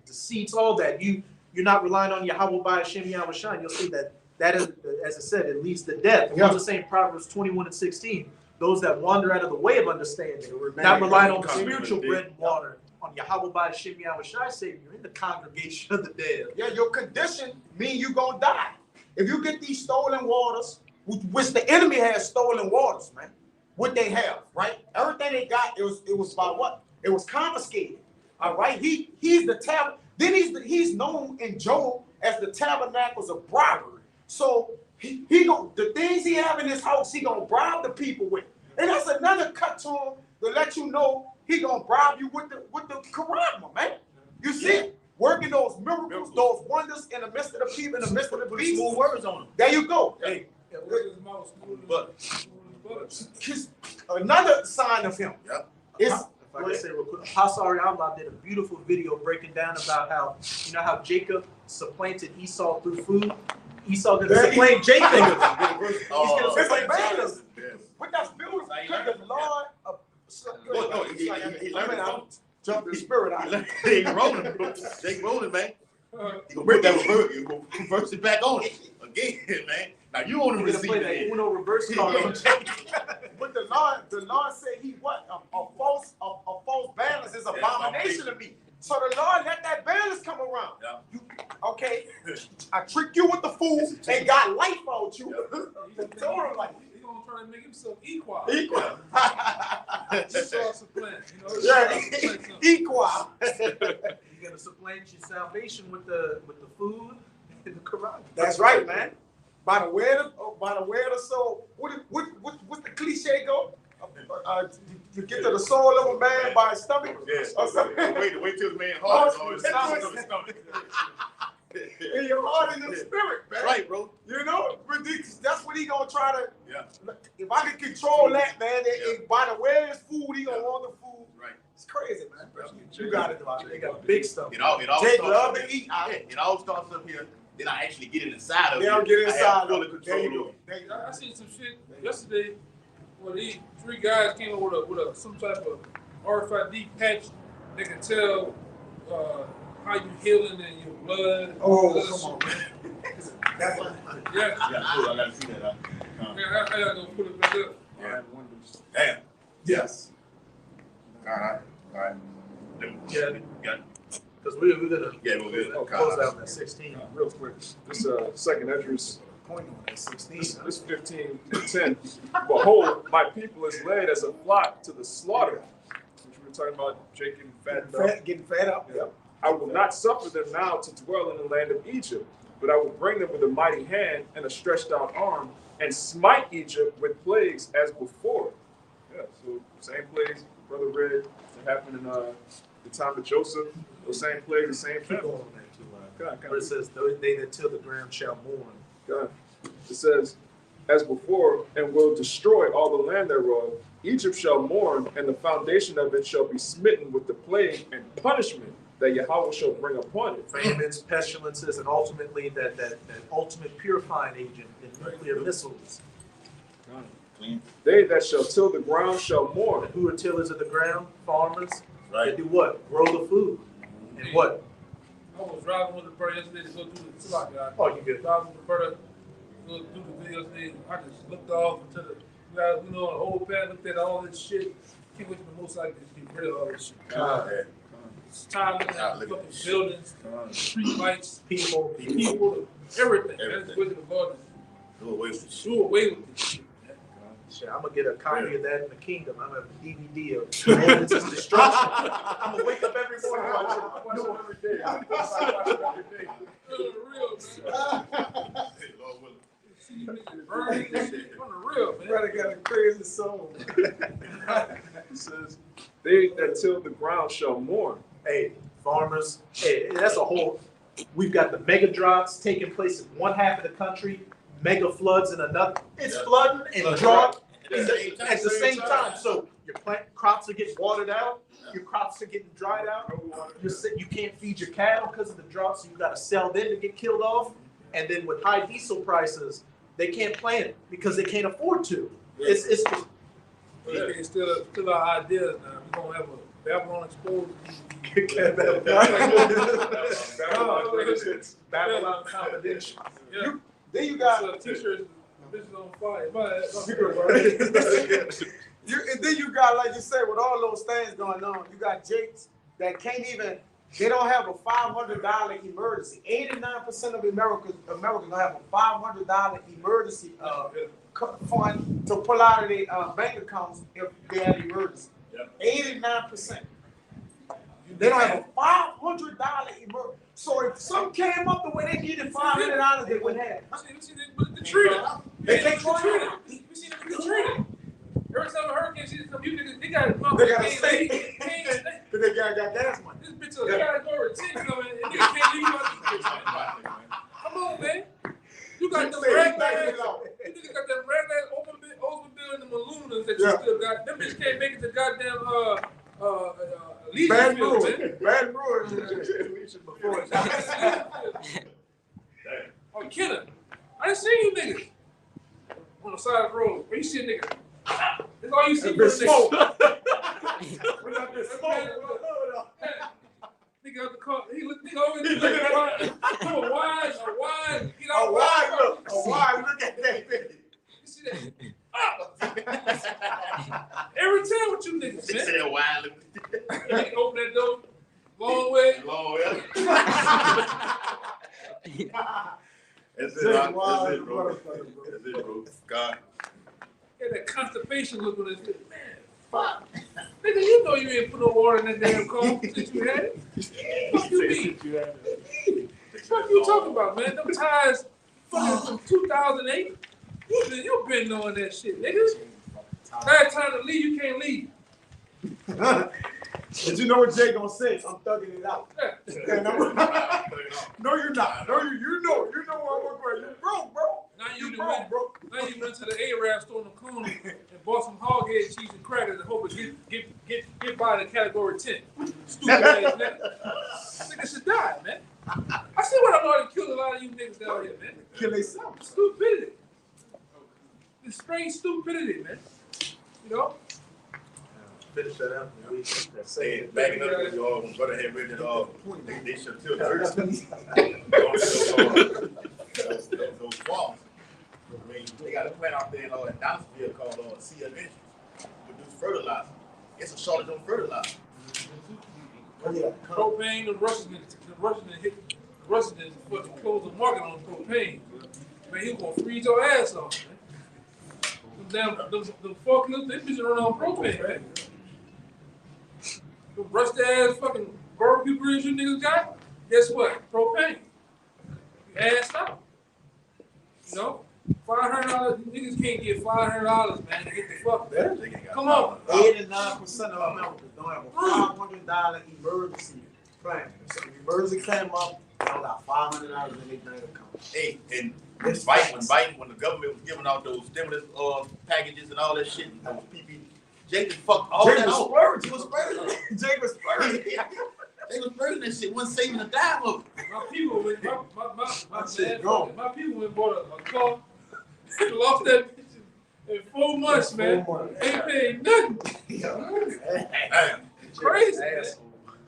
S1: deceits, all that. You're not relying on Yahweh by Hashem Yahweh Shai. You'll see that is, as I said, it leads to death. And what's the same Proverbs 21:16? Those that wander out of the way of understanding, not relying on the spiritual bread and water, on Yahweh by Hashem Yahweh Shai, say you're in the congregation of the dead.
S6: Yeah, your condition mean you gonna die. If you get these stolen waters, which the enemy has stolen waters, man. What they have, right? Everything they got, it was by what? It was confiscated. All right. He's the tab. Then he's known in Job as the tabernacles of bribery. So he the things he have in his house, he gonna bribe the people with. And that's another cut to him to let you know he gonna bribe you with the charisma, man. You see it? Working those miracles, those wonders in the midst of the people, in the midst of the beast.
S2: Smooth words on them.
S6: There you go.
S1: Hey,
S2: But
S6: Another sign of him.
S2: Yep.
S6: Is
S1: if I can say real quick, Apostle Ariamla did a beautiful video breaking down about how Jacob supplanted Esau through food. Esau did supplant Jacob. He's gonna supplant Jacob.
S6: what that's beautiful. Because the Lord
S2: he learned it.
S6: jump the spirit out.
S2: They rolling, bro. They rolling, man. You gonna put that reverse, you gonna reverse it back on again, man. Now you want to
S1: He's gonna
S2: receive
S1: play that
S2: it.
S1: Uno reverse card on Jacob.
S6: But the Lord said he what? A false balance is abomination to me. So the Lord let that balance come around.
S2: Yeah.
S6: Okay, I tricked you with the food and got life out you. Told him like
S5: He's gonna try to make himself equal.
S6: equal.
S5: Esau supplant,
S6: Yeah, equal.
S1: You're gonna supplant your salvation with the food and the Quran.
S6: That's right, man. By the way of the soul. What's the cliche go? To get to the soul of a man by his stomach.
S2: Yes.
S6: Or something.
S2: Wait till the man heart.
S6: In your heart and your spirit, man.
S2: Right, bro.
S6: You know, that's what he gonna try to.
S2: Yeah.
S6: If I can control that, man, by the way of his food, he gonna want the food.
S2: Right.
S6: It's crazy, man.
S2: Yeah.
S6: You got it, Devon.
S1: They got big stuff.
S2: It all
S6: Jake
S2: starts
S6: love
S2: up
S6: to
S2: here.
S6: eat.
S2: Yeah, it all starts up here. Then I actually get it inside of
S6: They
S2: it.
S6: don't get
S2: I
S6: inside
S2: have full
S6: of it.
S2: control
S6: There you
S2: over
S6: go.
S2: it.
S6: There you go.
S5: I seen some shit yesterday where these three guys came up with some type of RFID patch that can tell how you healing and your blood.
S6: Oh, come on, man. That's what.
S5: Yeah,
S2: Yeah, cool. I gotta see that.
S5: I gotta go put it back up.
S2: Yeah. Damn.
S6: Yes.
S2: All right.
S1: Yeah.
S2: Got it.
S1: Because we're gonna
S2: we're good.
S1: close out at 16.
S3: Real quick, this second Esdras,
S6: Point on that 16.
S3: this 15 and 10. Behold, my people is led as a flock to the slaughter. Which we were talking about, Jacob fattened up.
S6: Getting fed up.
S3: Yeah. I will not suffer them now to dwell in the land of Egypt, but I will bring them with a mighty hand and a stretched out arm, and smite Egypt with plagues as before. Yeah, so same plagues, Brother read, that happened in the time of Joseph. Those same plagues, the same
S1: Keep
S3: family.
S1: going on that too.
S3: God,
S1: Where it says, they that till the ground shall mourn.
S3: God. It says, as before, and will destroy all the land thereof. Egypt shall mourn, and the foundation of it shall be smitten with the plague and punishment that Yahweh shall bring upon it.
S1: Famines, pestilences, and ultimately that ultimate purifying agent in nuclear missiles.
S2: Clean.
S3: They that shall till the ground shall mourn.
S1: Who are tillers of the ground? Farmers.
S2: Right.
S1: They do what? Grow the food. And what?
S5: I was driving with the brother yesterday to go do the Tulak guy.
S1: Oh, you good?
S5: Driving with the brother, go do the video yesterday. I just looked off into the, the whole pad, looked at all this shit. Can't wait for the motorcycle to get rid of all this shit.
S2: God.
S5: It's time looking at fucking buildings, street lights,
S1: People.
S5: everything. That's the of God.
S2: Do away with this shit.
S5: Do away with this shit.
S1: Shit, I'm gonna get a copy of that in the kingdom. I'm gonna have a DVD of Moses' destruction. I'm gonna wake up every morning watching new one every day.
S5: Real, man. See you niggas burning this shit on the real, man.
S6: Brother got a crazy soul.
S3: It says, they that till the ground shall mourn.
S1: Hey, farmers. Hey, that's a whole. We've got the mega droughts taking place in one half of the country, mega floods in another. It's flooding and drought at the same time. So your crops are getting watered out. Your crops are getting dried out. You can't feed your cattle because of the drought, so you got to sell them to get killed off. And then with high diesel prices, they can't plant because they can't afford to. It's
S5: It's still our ideas now. We're gonna have a Babylon exposed.
S1: Babylon confidential.
S5: Yeah.
S6: Then you got
S5: T-shirts. Bitches on fire.
S6: and then you got, like you said, with all those things going on, you got Jakes that can't even. They don't have a $500 emergency. 89% of Americans don't have a $500 emergency fund to pull out of their bank accounts if they have an emergency. 89%. They don't have a $500 emergency. So if some came up the way they needed $500, they wouldn't have it.
S5: But the treaty.
S6: They can't
S5: the treaty. We see the treaty. Every time a hurricane season comes, they got a
S6: stay. Because they got gas money.
S5: This bitch is a category 10 coming, and nigga can't leave out this bitch, man. Come on, man. You got them raglan, you niggas got them raglan open bill and the Malunas that you still got. Them bitch can't make it to goddamn
S6: Bad
S5: Legion,
S6: Brewing. Bad Brewing. Before.
S5: Oh, Kenner. I didn't see you niggas on the side of the road. Where you see a nigga? That's all you see.
S6: Smoke.
S5: Nigga out the car. He look. Nigga over there. A wide. Get out.
S6: A wide look at that bitch.
S5: You see that? Every time with you niggas,
S2: They
S5: man.
S2: say that wild.
S5: Nigga open that door. Long way.
S2: Long way. That's it, bro. That's it, bro. God.
S5: Got that constipation look on his face. Man, fuck. Nigga, you know you ain't put no water in that damn car since you had it. Fuck you mean? What you talking about, man? Them tires fucking from 2008. You been knowing that shit, niggas. Last time to leave, you can't leave.
S6: But you know what Jay gonna say? I'm thugging it out.
S5: Yeah.
S6: No, you're not. No, you know where I'm going. You're broke, bro.
S5: Now you
S6: broke,
S5: went,
S6: bro.
S5: Now you went to the Arab store in the corner and bought some hog head cheese and crackers and hope it get by the category 10. Stupid ass nigga. Nigga should die, man. I see what I'm already killed a lot of you niggas down here, man.
S6: Kill themselves.
S5: Stupidity. It's strange stupidity, man. You know?
S1: Finish that out.
S2: Hey, backing up with y'all, when brother had written it they should tell the earth. Those farms. I mean, they got a plant out there in Dallasville called CMS, produce fertilizer. It's a shortage on fertilizer.
S5: Propane, the Russians is fucking close the market on propane. Man, he gonna freeze your ass off, man. Them forklifts, they bitches run on propane, man. The rusty ass fucking barbecue grills you niggas got, guess what? Propane. You ass out. You know? $500, niggas can't get $500, man, to get the fuck there. Come on.
S6: 89% of Americans don't have a $500 emergency plan. So the emergency came up, they don't got $500 in their bank account.
S2: Hey, and when the government was giving out those stimulus packages and all that shit, those PP, Jake just fucked all that out.
S6: Jake was splurging.
S2: They was burning that shit, wasn't saving a dime of it.
S5: My people went, my people went bought a car, lost that bitch in 4 months, man. Ain't paid nothing.
S2: Damn.
S5: Crazy, man.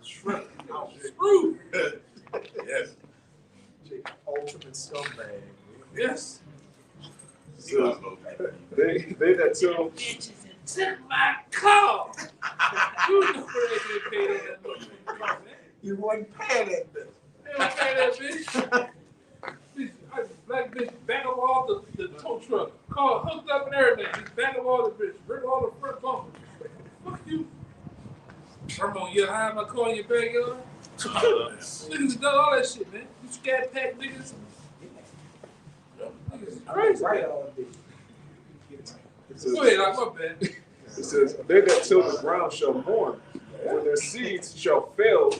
S5: Screwed.
S3: So
S5: bitches and took my car. You know where they get paid on that motherfucking car, man.
S6: You wasn't paying that bill.
S5: They don't pay that bitch. Black bitch back up all the tow truck. Car hooked up and everything. Just back up all the bitch. Rip all the front bumpers. Fuck you. I'm gonna get high in my car in your backyard. Niggas have done all that shit, man. You scat pack niggas. Niggas is crazy.
S6: Right all day.
S3: it says,
S5: Go ahead, my bad.
S3: it says, they that till the ground shall mourn, for their seeds shall fail.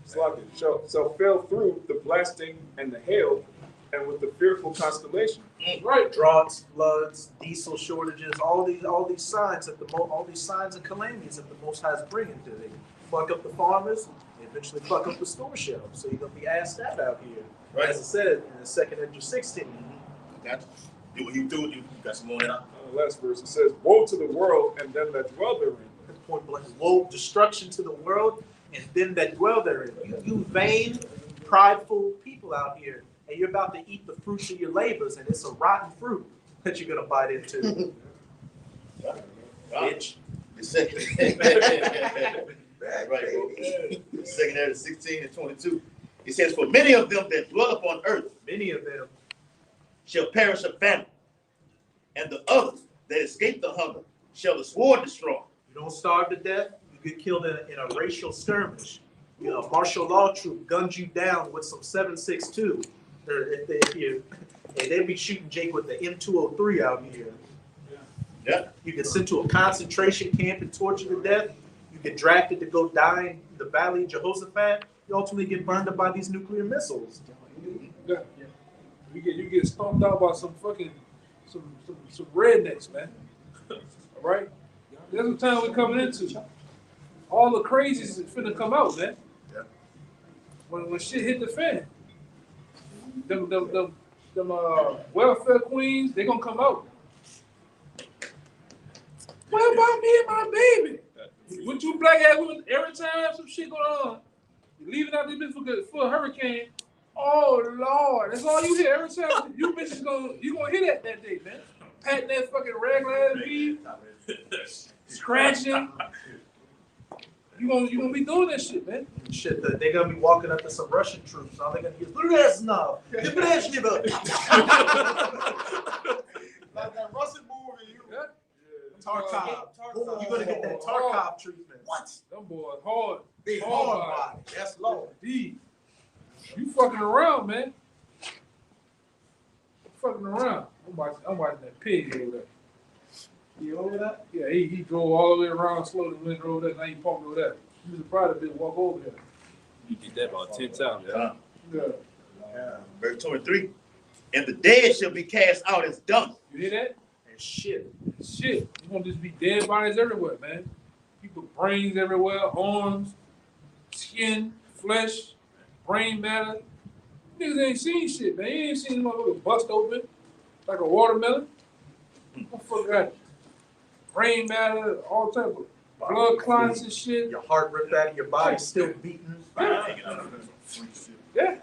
S3: Shall fail through the blasting and the hail, and with the fearful constellation.
S5: Right.
S1: Droughts, floods, diesel shortages, all these signs all these signs and calamities that the Most High is bringing to they fuck up the farmers, they eventually fuck up the store shelves. So you're gonna be asked that out here.
S2: Right.
S1: As I said in the 2nd Ezra 16.
S2: Got you. You do it. You got some more in that.
S3: The last verse, it says, woe to the world and them that dwell therein.
S1: Point blank, woe, destruction to the world and them that dwell therein. You vain, prideful people out here, and you're about to eat the fruits of your labors, and it's a rotten fruit that you're gonna bite into. Bitch.
S2: The second. Right, bro. 2nd Ezra 16 and 22. It says, for many of them that dwell upon earth,
S1: Many of them
S2: shall perish of famine, and the others that escape the hunger shall the sword destroy.
S1: You don't starve to death, you get killed in a racial skirmish. You know, a martial law troop guns you down with some 7.62. They be shooting Jake with the M203 out here.
S2: Yeah.
S1: You get sent to a concentration camp and tortured to death. You get drafted to go die in the Valley of Jehoshaphat. You ultimately get burned up by these nuclear missiles.
S5: Yeah. You get stomped out by some fucking some rednecks, man. All right? That's what time we're coming into. All the crazies is finna come out, man.
S2: Yeah.
S5: When shit hit the fan. Them welfare queens, they gonna come out. What about me and my baby? What you black ass women, every time some shit going on, you leaving out this bitch for a hurricane. Oh Lord, that's all you hear every time. You bitches gonna hear that day, man. Patting that fucking regular ass beef, scratching. You gonna be doing that shit, man.
S1: Shit, they're gonna be walking up to some Russian troops. All they're gonna hear is "Brezhnev, Brezhnev."
S4: Like that Russian movie.
S5: Yeah.
S1: Tarkov. You're gonna get that Tarkov treatment.
S4: What?
S5: Them boys hard.
S4: They
S5: Hard
S4: hard
S5: body.
S4: body. That's low.
S5: Indeed. You fucking around, man. Fucking around. I'm watching that pig over there.
S1: You over that?
S5: Yeah, he drove all the way around slowly, went over there, now he parked over there. He was proud of it, walk over there.
S7: You did that about 10 times.
S2: Yeah.
S5: Yeah.
S2: Verse 23. And the dead shall be cast out as dung.
S5: You hear that?
S1: And shit.
S5: Shit. It's gonna just be dead bodies everywhere, man. People brains everywhere, arms, skin, flesh, brain matter. Niggas ain't seen shit, man. You ain't seen motherfucker bust open like a watermelon. Motherfucker got brain matter, all type of blood clots and shit.
S1: Your heart ripped out of your body, still beating.
S5: Yeah.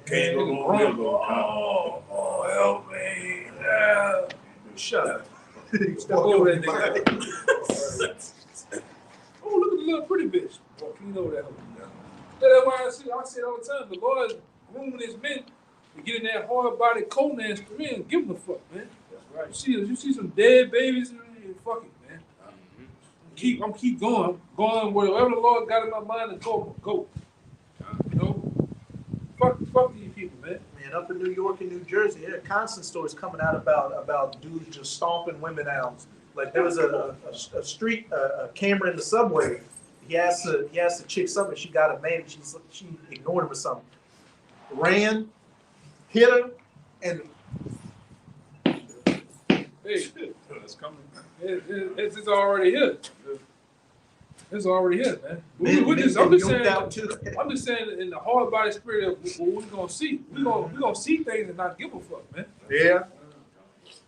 S4: Can't go
S5: Niggas
S4: on,
S5: grown.
S4: go on.
S5: Oh, help me. Yeah.
S1: Shut up.
S5: Step over that nigga. Oh, look at the little pretty bitch. Walking over that hoe. That's why I say all the time, the Lord is grooming his men to get in that hard body coat and man, give them a fuck, man. That's right. You see some dead babies and fuck it, man. I'm keep going wherever the Lord got in my mind to go. You know? Fuck these people, man.
S1: Man, up in New York and New Jersey, there are constant stories coming out about dudes just stomping women out. Like there was a street camera in the subway. He asked the chick something. She got a man. She ignored him or something. Ran, hit her, and
S5: Hey, it's coming. It's already here. It's already here, man. I'm just saying in the hard body spirit of what we're gonna see. We're gonna see things and not give a fuck, man.
S1: yeah,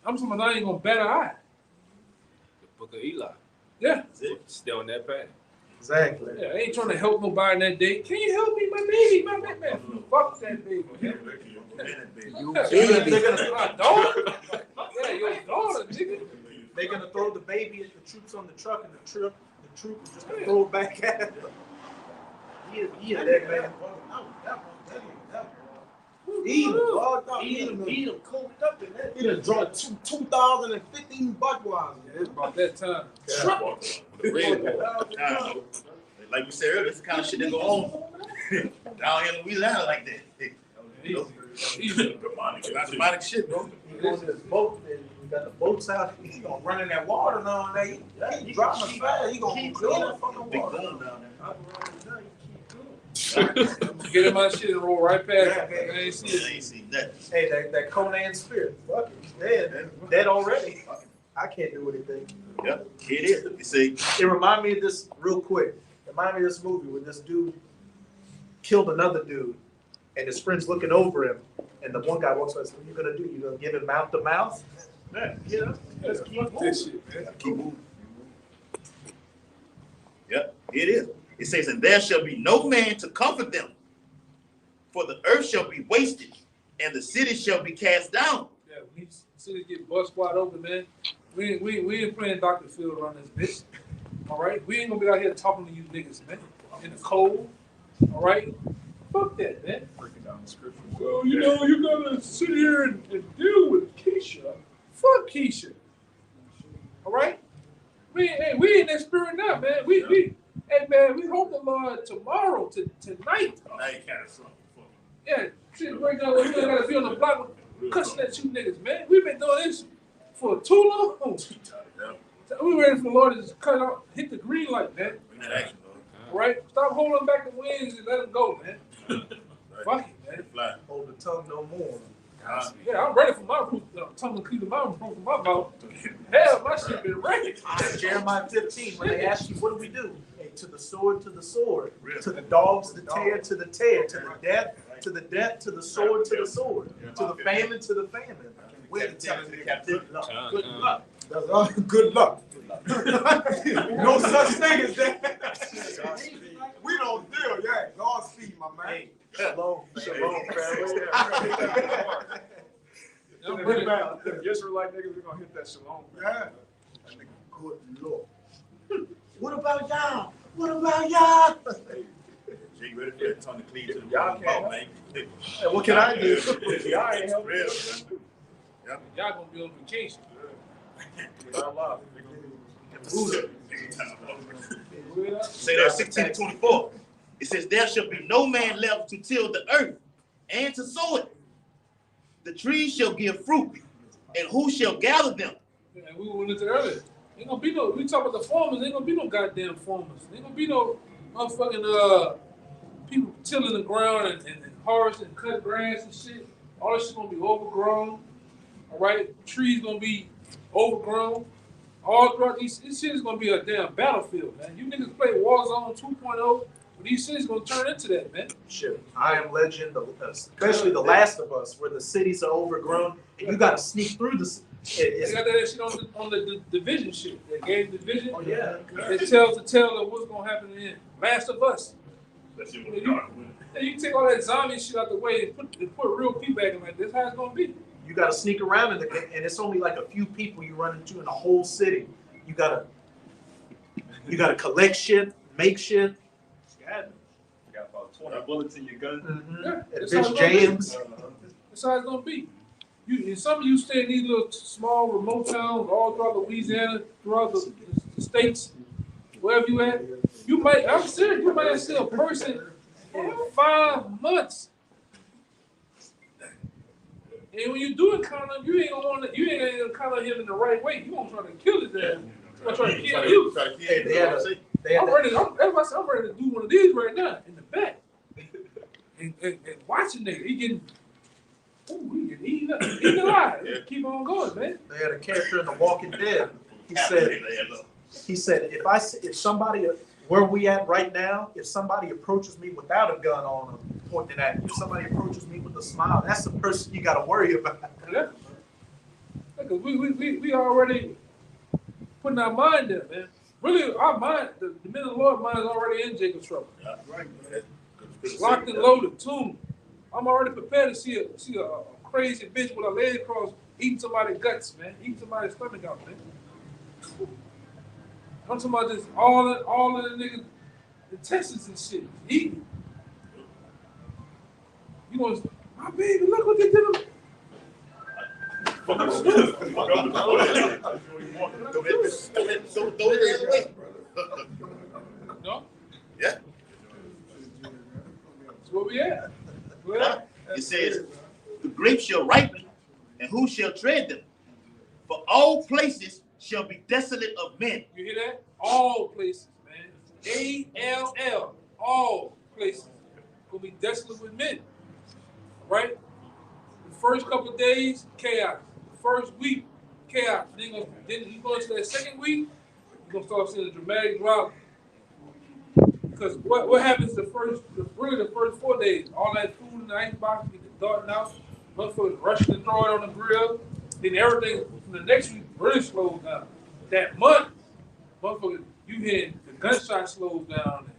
S5: I'm saying I ain't gonna bat an eye.
S7: The book of Eli.
S5: Yeah.
S7: Stay on that path.
S1: exactly.
S5: Yeah, I ain't trying to help nobody in that day. Can you help me, my baby? My fuck that baby. Man.
S6: You
S5: Yeah,
S6: baby.
S5: they're gonna dog. Fuck that Hey, your daughter, nigga.
S1: They're gonna throw the baby at the troops on the truck, and the troop is just gonna throw it back at him. Yeah, that man.
S6: Eat him, cold up in that. He done drunk 2015 Budweiser.
S5: It's about that time.
S2: Like we said earlier, it's the kind of shit that go on down here in Louisiana like that.
S5: Easy.
S2: Demonic shit, bro.
S1: He goes to his boat, and we got the boats out. He gonna run in that water now, and he dropping fast. He gonna clean that fucking
S2: Big
S1: water.
S2: boom down there.
S5: Get in my shit and roll right past. I ain't see
S2: I
S5: it.
S2: ain't seen nothing.
S1: Hey, that Conan spirit, fuck it, he's dead already. I can't do anything.
S2: Yep, it is. You see,
S1: It reminded me of this real quick. It reminded me of this movie where this dude killed another dude, and his friend's looking over him, and the one guy walks by and says, "What are you gonna do? You gonna give him mouth to mouth?"
S5: Let's keep this shit, man.
S2: keep moving. Yep, it is. It says, and there shall be no man to comfort them, for the earth shall be wasted, and the city shall be cast down.
S5: Yeah, we see it get bust wide open, man. We ain't playing Dr. Phil around this bitch. All right, we ain't gonna be out here talking to you niggas, man, in the cold. All right, fuck that, man.
S3: Breaking down the scripture.
S5: Well, you know, you gotta sit here and deal with Keisha. Fuck Keisha. All right, we in that spirit now, man. Hey man, we hope the Lord tomorrow, tonight.
S2: Now you kind of something.
S5: Yeah, shit, right now, we ain't gotta be on the block cussing at you niggas, man. We've been doing this for too long. We ready for the Lord to just cut out, hit the green light, man. All right? Stop holding back the wings and let them go, man. Fuck it, man.
S1: Hold the tongue no more.
S5: Yeah, I'm ready for my tongue to clean the mouth from my mouth. Hell, my shit been ready.
S1: Jeremiah 15, when they ask you, what do we do? Hey, to the sword, to the dogs, the tear, to the death, to the death, to the sword, to the sword, to the famine, to the famine.
S6: We're telling you good luck.
S1: Good luck.
S6: That's all. Good luck. No such thing as that. We don't deal. Yeah, Godspeed, my man.
S1: Hey, shalom,
S3: Shalom, family.
S5: I'm ready.
S3: Them Israelite niggas, we're gonna hit that shalom.
S6: Yeah. Good Lord. What about y'all? What about y'all?
S2: Jay, ready for that tongue to cleave to the
S3: Y'all can't.
S2: man.
S1: Hey, what can I do?
S3: Y'all ain't helping.
S2: Real.
S5: Y'all gonna be on vacation.
S3: Our love.
S2: Say that 16:24. It says, there shall be no man left to till the earth and to sow it. The trees shall give fruit, and who shall gather them?
S5: And we went into earlier. Ain't gonna be no. We talk about the farmers. Ain't gonna be no goddamn farmers. Ain't gonna be no motherfucking people tilling the ground and harvesting and cutting grass and shit. All this shit gonna be overgrown. All right, trees gonna be overgrown. All throughout this shit is gonna be a damn battlefield, man. You niggas play Warzone 2.0. These cities gonna turn into that, man.
S1: Shit, I Am Legend, especially The Last of Us, where the cities are overgrown, and you gotta sneak through the.
S5: They got that shit on the division shit. They gave division.
S1: Oh yeah.
S5: It tells the tale of what's gonna happen in Last of Us. And you can take all that zombie shit out the way and put real people back in like this. How it's gonna be?
S1: You gotta sneak around and it's only like a few people you run into in the whole city. You gotta collect shit, make shit.
S3: You got about 20 bullets in your gun.
S1: Mm-hmm.
S5: Yeah,
S1: And
S5: that's how
S1: bitch
S5: it's gonna be.
S1: jams.
S5: That's how it's gonna be. And some of you stay in these little small remote towns all throughout Louisiana, throughout the states, wherever you at. I'm serious, you might see a person in 5 months. And when you do encounter him, you ain't gonna encounter him in the right way. You gonna try to kill his ass. You gonna try to kill you.
S1: Hey, they had
S5: I'm ready to do one of these right now in the back. And watching nigga, he getting eaten alive.
S2: Yeah.
S5: Keep on going, man.
S1: They had a character in The Walking Dead. He said, if somebody, where we at right now, if somebody approaches me without a gun on them, pointing at me, if somebody approaches me with a smile, that's the person you got to worry about.
S5: Yeah. Because we already putting our mind there, man. Really, our mind, the men of the Lord mind is already in Jacob's trouble. Locked and loaded, tuned. I'm already prepared to see a crazy bitch with a leg across eating somebody's guts, man. Eating somebody's stomach out, man. I'm talking about just all of the niggas, intestines and shit. Eating. You know, my baby, look what they did to me. No?
S2: Yeah.
S5: That's where we at. Well,
S2: It says, the grapes shall ripen, and who shall tread them? For all places shall be desolate of men.
S5: you hear that? All places, man. A-L-L. All places. Gonna be desolate with men. Right? The first couple of days, chaos. The first week, chaos. Then you go into that second week, you're gonna start seeing a dramatic drop. Because what happens the first 4 days? All that food in the icebox get darting out, motherfuckers rushing to throw it on the grill. Then everything from the next week really slows down. That month, motherfuckers, you hear the gunshot slows down.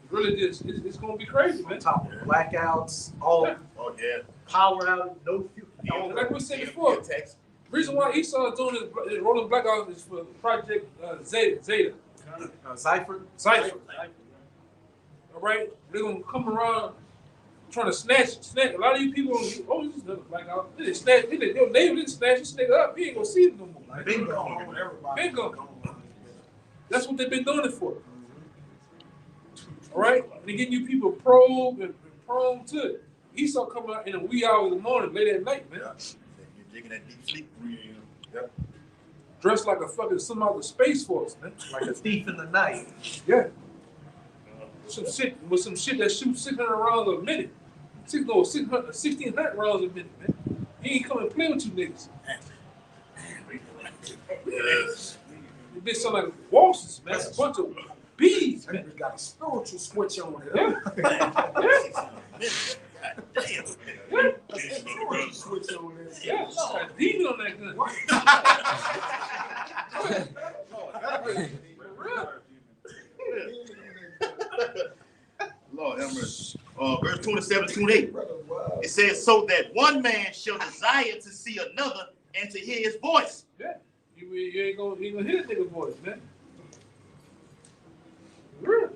S5: It's really just it's gonna be crazy, man.
S1: On top of blackouts, all
S2: Oh, yeah.
S1: power out, no fuel.
S5: And like we said before, the reason why Esau is doing his rolling blackout is for Project Zeta.
S1: Zypher.
S5: All right, they're gonna come around trying to snatch. A lot of you people, this is another blackout. They snatch. Your neighbor didn't snatch this nigga up. You ain't gonna see him no more.
S6: Like, been gone. Everybody.
S5: Been gone. That's what they've been doing it for. All right, they're getting you people probed and prone to it. Esau coming out in the wee hours of the morning, late at night, man.
S2: You're digging that deep sleep.
S3: Yep.
S5: Dressed like a fucking some out of the Space Force, man.
S1: Like a thief in the night.
S5: Yeah. Some shit that shoots 600 rounds a minute. 1,600 rounds a minute, man. He ain't coming to play with you niggas. You bitch sound like waltzes, man. It's a bunch of bees, man.
S6: We got a spiritual switch on it.
S5: Yeah.
S2: Damn.
S6: Spiritual switch on it.
S5: Yeah. Got a demon on that gun. For real.
S2: Lord have mercy. Verse 27 to 28. It says, so that one man shall desire to see another and to hear his voice.
S5: Yeah. You ain't gonna hear that nigga voice, man. For real.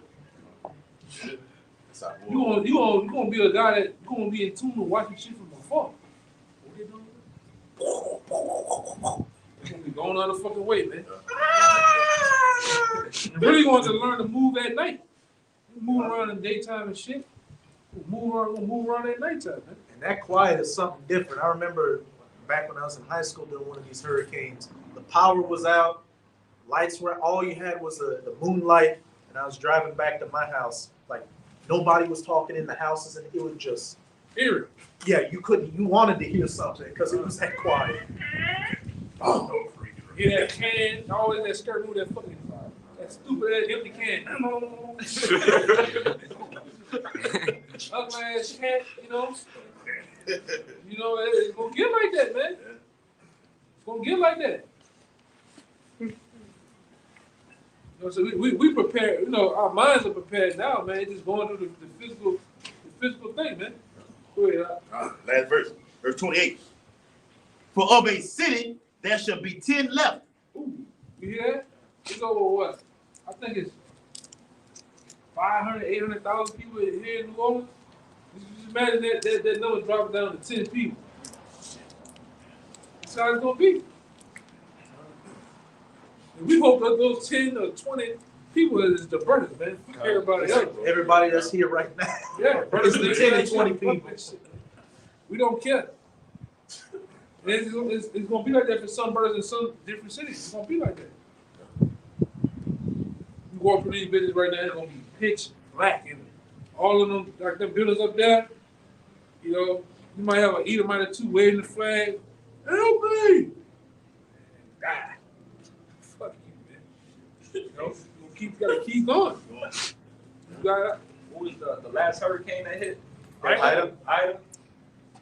S5: You gonna be a guy that you gonna be in tune with watching shit from afar. What they doing? You're gonna be going out of the fucking way, man. You really going to learn to move at night. You move around in daytime and shit. Move around at nighttime, man.
S1: And that quiet is something different. I remember back when I was in high school during one of these hurricanes, the power was out, lights were, all you had was the moonlight, and I was driving back to my house. Like, nobody was talking in the houses, and it was just,
S5: Eerie.
S1: yeah, you wanted to hear something because it was that quiet.
S5: Oh, hear that can, always that skirt move, that fucking, that stupid ass empty can. Ugly ass cat, you know. You know, it's gonna get like that, man. It's gonna get like that. You know, so we prepare, you know, our minds are prepared now, man. It's just going through the physical thing, man. Go ahead.
S2: Last verse. Verse 28. For of a city there shall be 10 left.
S5: Ooh, you hear that? It's over what? I think it's 500, 800,000 people here in New Orleans. Just imagine that number dropping down to 10 people. That's how it's gonna be. And we hope that those 10 or 20 people is the brothers, man. Everybody else.
S1: Everybody that's here right now.
S5: Yeah,
S1: It's the 10 and 20 people.
S5: We don't care. And it's gonna be like that for some brothers in some different cities. It's gonna be like that. You walk through these buildings right now, it's gonna be pitch black, and all of them, like them buildings up there, you know, you might have an Edomite or two waving the flag. Help me! Die. Fuck you, man. You know, you gotta keep going. You gotta.
S8: What was the last hurricane that hit?
S1: Ida.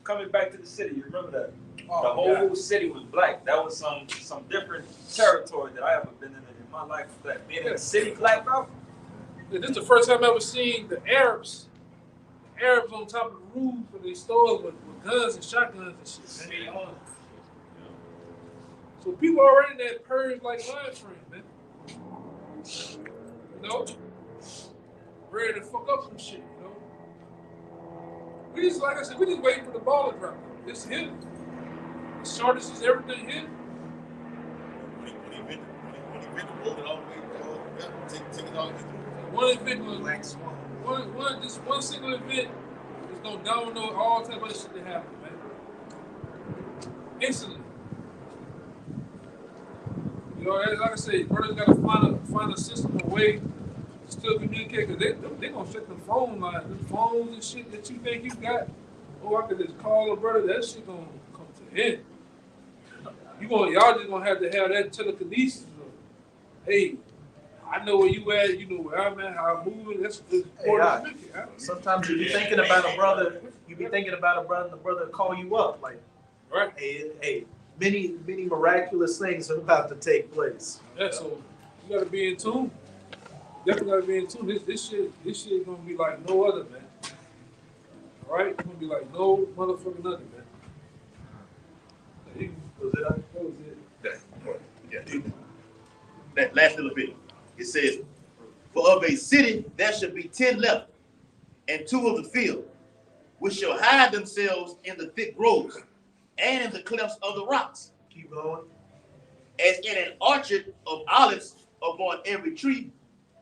S8: Coming back to the city, you remember that?
S6: Oh,
S8: The whole
S6: yeah.
S8: city was black. That was some different territory that I ever been in my life. That being in the city blacked out.
S5: This is the first time I've ever seen the Arabs on top of the roof of these stores with guns and shotguns and shit, man. So people already in that purge like mind frame, man. You know? Ready to fuck up some shit, you know? We just, like I said, we just waiting for the ball to drop. It's him. The shortest is everything him.
S2: When he went to roll it all the way, take it all the way through.
S5: One event was this one single event is gonna domino all type of other shit that happen, man. Instantly. You know, like I said, brothers gotta find a system, a way to still communicate, because they gonna shut the phone lines, the phones and shit that you think you got. Oh, I could just call a brother, that shit gonna come to an end. Y'all just gonna have to have that telekinesis of, hey, I know where you at, you know where I'm at, how I'm moving. That's important.
S1: Sometimes you be thinking about a brother, and the brother call you up like,
S5: right?
S1: Hey, many miraculous things are about to take place.
S5: Yeah, so you gotta be in tune. Definitely gotta be in tune. This shit gonna be like no other, man. All right, it's gonna be like no motherfucking other, man. That was it.
S2: That last little bit. It says, for of a city there shall be 10 left, and 2 of the field, which shall hide themselves in the thick groves, and in the clefts of the rocks.
S1: Keep going.
S2: As in an orchard of olives upon every tree,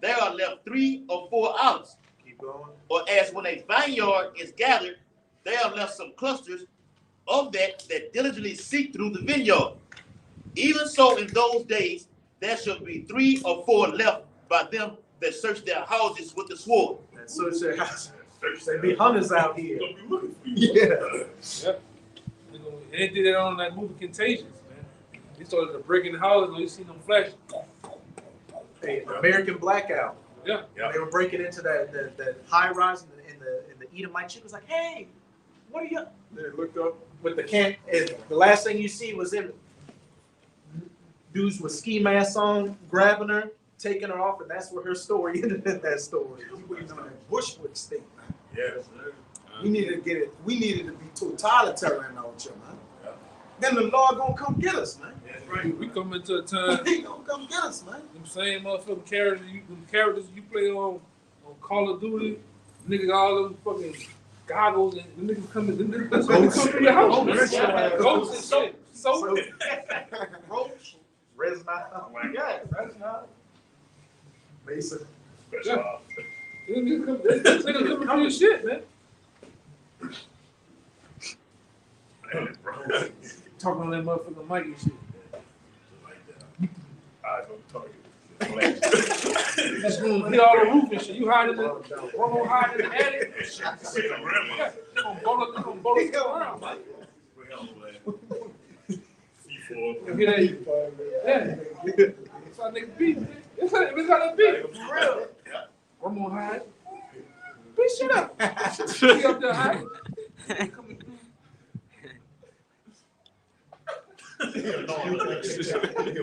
S2: there are left 3 or 4 olives.
S1: Keep going.
S2: Or as when a vineyard is gathered, there are left some clusters of that diligently seek through the vineyard. Even so in those days, there shall be 3 or 4 left by them that search their houses with the sword.
S1: That search their houses. They be hunters out here. Yeah.
S5: They did that on that movie Contagious, man. They started breaking the houses, and you see them flash.
S1: Hey, American Blackout.
S5: Yeah.
S1: They were breaking into that high rise in the Edomite chick was like, hey, what are you?
S3: They looked up.
S1: With the can, and the last thing you see was them dudes with ski masks on, grabbing her, taking her off, and that's where her story ended. That story.
S6: We waiting on that Bushwick state, man.
S2: Yes.
S6: We needed to get it. We needed to be totalitarian out here, man. Yeah. Then the Lord gonna come get us, man.
S5: That's right. We come into a time.
S6: He gonna come get us, man.
S5: Them same motherfucking characters you play on Call of Duty, niggas all them fucking goggles and the niggas coming. That's when they come to your house. Ghosts and shit. So.
S1: Roach. Resna. Oh my God. Resna. Mason.
S5: Yeah. Niggas come to your shit, man. Talking on that motherfucking mic and shit.
S3: I don't target.
S5: This room hit all the roof and shit. You hide in the room, hide in the attic. Yeah, they gonna bowl us around, man. You hear that? Yeah. That's how niggas be, man. That's how they be. For real. I'm gonna hide. Bitch, shut up. You up there hiding?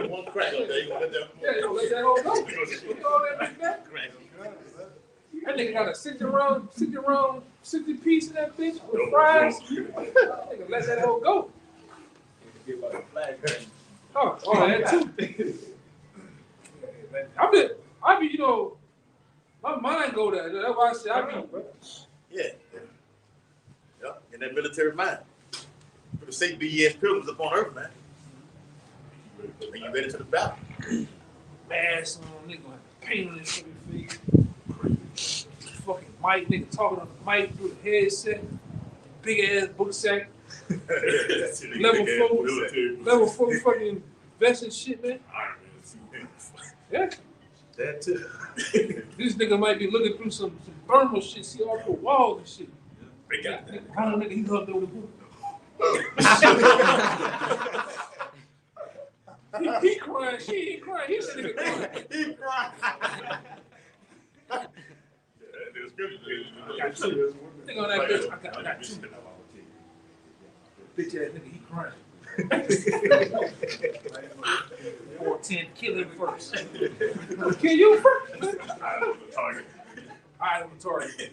S2: One crack up there, you want to
S5: Yeah, you let that whole go. Put all that back. That nigga got a 60 piece of that bitch with fries. Nigga let that whole go. Oh, that too. I be, you know, my mind go there. That's why I say I be.
S2: Yeah. Yeah. In that military mind. People say be as pilgrims upon earth, man. When you ready to the battle.
S5: Mask on, nigga, paint on his fucking face. Fucking mic, nigga talking on the mic through the headset. Big ass book sack. level 4 fucking vest and shit, man. Yeah.
S1: That too.
S5: This nigga might be looking through some thermal shit, see all the walls and shit.
S3: They got that.
S5: I don't know, nigga, he hugged over the book. he crying, she ain't crying, he's nigga crying.
S6: He crying.
S5: I got 2. Think on that bitch, I got 2. Bitch ass nigga, he crying. 410, kill him first. Kill you first. I am the target.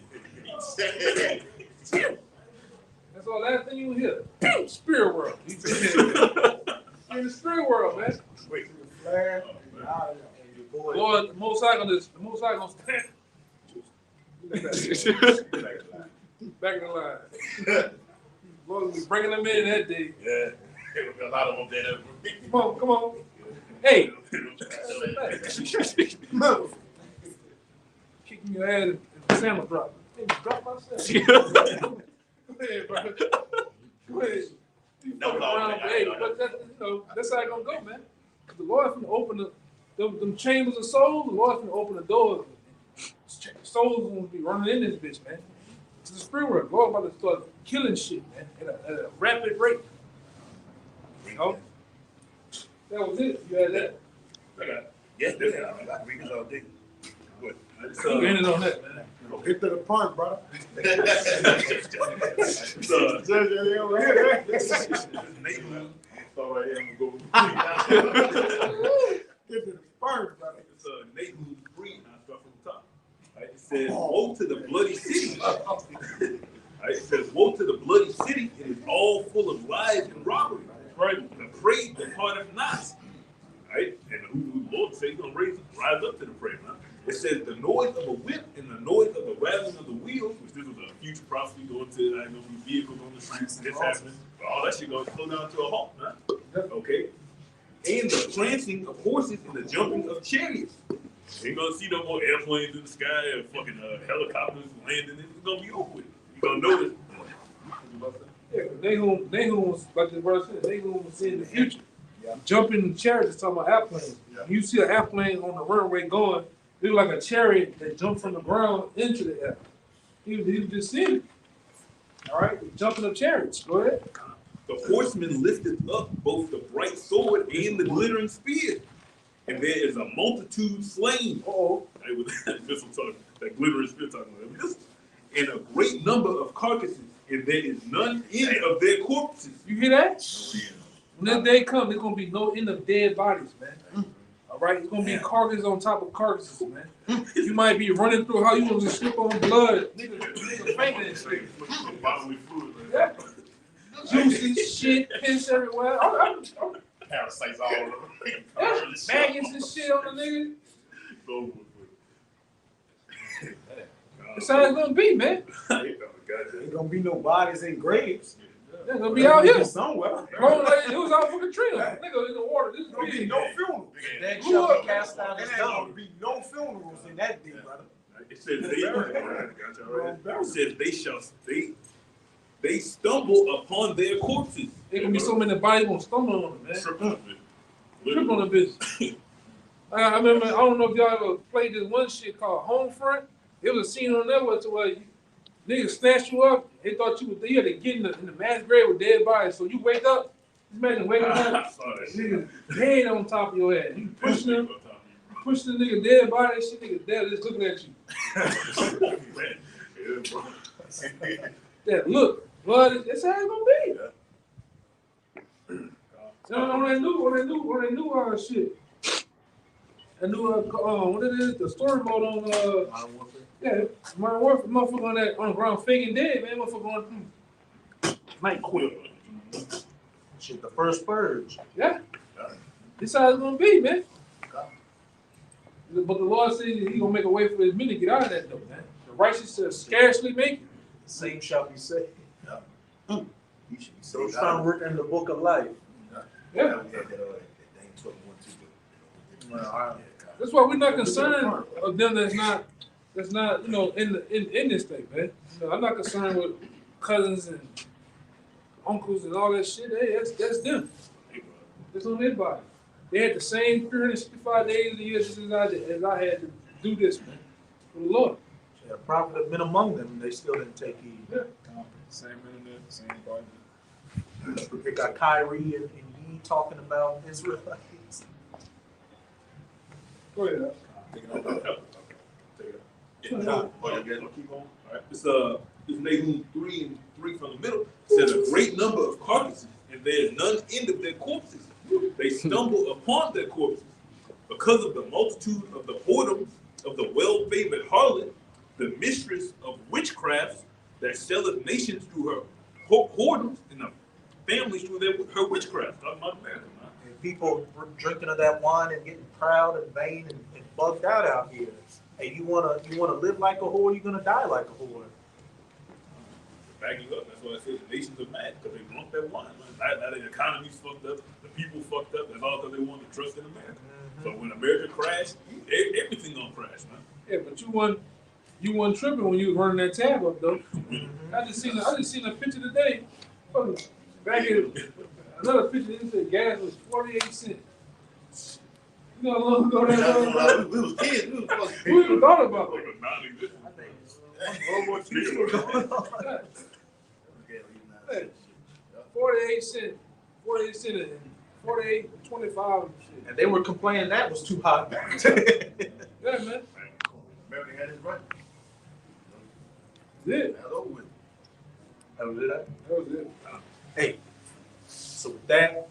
S5: That's all last thing you hear. Spirit world. You in the spirit world, man.
S2: Wait.
S6: Flare.
S5: Lord, the Most High gonna stand. Back in the line. Lord, we bringing them in that day.
S2: Yeah. There will be a lot of them there.
S5: Come on. Hey. Kicking your ass and the sandwich drop. Hey, drop my sandwich. Go ahead, bro. Go ahead. You fucking around, hey, but that's how it's gonna go, man. The Lord's gonna open them chambers of souls. The Lord's gonna open the doors. Souls gonna be running in this bitch, man. It's the spirit world. Lord about to start killing shit, man, at a rapid rate. You know? That was it. You had that.
S2: I got it. Yes, definitely. I got readers all day. Good.
S5: So ended on that, man.
S6: Hit to the punch, brother.
S2: All right, I'm gonna go.
S6: Hit to the punch, brother.
S9: It's Nahum 3, and I start from the top. Right, it says, "Woe to the bloody city." Right, it says, "Woe to the bloody city! It is all full of lies and robbery." Right, the prey departeth not. Right, and who the Lord says He's gonna rise up to the prey. Huh? It says, "The noise of a whip and the noise of the rattling of the wheels," which this was a future prophecy going to, I know, these vehicles on the streets. This happening. All that shit gonna slow down to a halt, huh? Okay. And the prancing of horses and the jumping of chariots. Ain't gonna see no more airplanes in the sky or fucking helicopters landing. It's gonna be over with. You gonna notice.
S5: Yeah, Nahum was, like the brother said, Nahum was seeing the future. Jumping in chariots is talking about airplanes. You see an airplane on the runway going, it was like a chariot that jumped from the ground into the air. He was just seeing it. All right, jumping up chariots. Go ahead.
S9: The horseman lifted up both the bright sword and the glittering spear, and there is a multitude slain. Right, with that missile talking, that glittering spear talking about this, and a great number of carcasses, and there is none end of their corpses.
S5: You hear that? When that day comes, there's gonna be no end of dead bodies, man. All right, it's gonna be carcasses on top of carcasses, man. You might be running through how you gonna just slip on blood, nigga fainting and shit.
S9: Bodily fluid.
S5: Yeah. Juices, shit, piss everywhere.
S2: Parasites all over.
S5: Maggots and shit on the nigga. That's how it's gonna be, man.
S6: Ain't gonna be no bodies in graves.
S5: They're gonna be out here.
S6: Somewhere.
S5: Bro, like, it was out for Katrina. Nigga in the water. This is
S6: There'll be
S5: big.
S6: no funeral.
S1: That shall be cast out
S6: There
S1: as
S6: ain't gonna
S1: dung.
S6: be no funerals in that day, brother.
S9: It says they stumble upon their corpses.
S5: There gonna be so many bodies gonna stumble on them, man. Trip on the bitch. I remember, I don't know if y'all ever played this one shit called Homefront. It was a scene on there where niggas snatch you up. They thought you had to get in the mass grave with dead bodies. So you wake up, imagine waking up, nigga dead on top of your head. You pushing him, pushing the nigga dead body, shit nigga dead just looking at you. That look, blood, that's how it's gonna be. On that new shit. I knew what it is, the story mode on
S1: Modern Warfare.
S5: yeah, Modern Warfare, motherfucker on that on the ground faking dead, man, motherfucker on
S1: Night Quill. Shit, the first purge.
S5: yeah. This how it's gonna be, man. But the Lord said He gonna make a way for His men to get out of that though, man. The righteous shall scarcely make it.
S1: The same shall be saved.
S2: You should be so
S1: Those found written in the book of life.
S5: Yeah. That's why we're not concerned of them that's not in this thing, man. I'm not concerned with cousins and uncles and all that shit. Hey, that's them. It's on their body. They had the same 365 days of the year just as I had to do this, man. For the Lord.
S1: Yeah, the prophet had been among them, and they still didn't take heed.
S5: Yeah.
S3: Same internet, same body.
S1: They got Kyrie and Yee talking about Israelites.
S5: Go ahead.
S9: Keep on. All right. It's Nahum 3:3 from the middle. It says a great number of carcasses, and there is none end of their corpses. They stumble upon their corpses because of the multitude of the whoredoms of the well-favored harlot, the mistress of witchcrafts that selleth nations through her whoredoms and the families through her witchcraft. Talking about marriage, huh?
S1: people drinking of that wine and getting proud and vain and bugged out here. Hey, you wanna live like a whore, you're gonna die like a whore.
S9: Backing up, that's why I said the nations are mad because they want that wine. Now the economy's fucked up, the people fucked up. That's all because they want to trust in America. So when America crashed, everything gonna crash, man.
S5: Yeah, but you wasn't tripping when you was running that tab up though. I just seen a picture today. Fucking back in another picture that said gas was 48 cents. You know how long ago that was?
S2: We was kids. We was fucking
S5: Who even thought about it?
S1: World War II was going on.
S5: 48 cents. 48 cents and 48, 25 and shit.
S1: And they were complaining that was too hot back then.
S5: Yeah, man.
S2: America had his right.
S5: That's it.
S2: That's over with.
S1: That was it.
S5: That was it.
S1: Hey, so with that,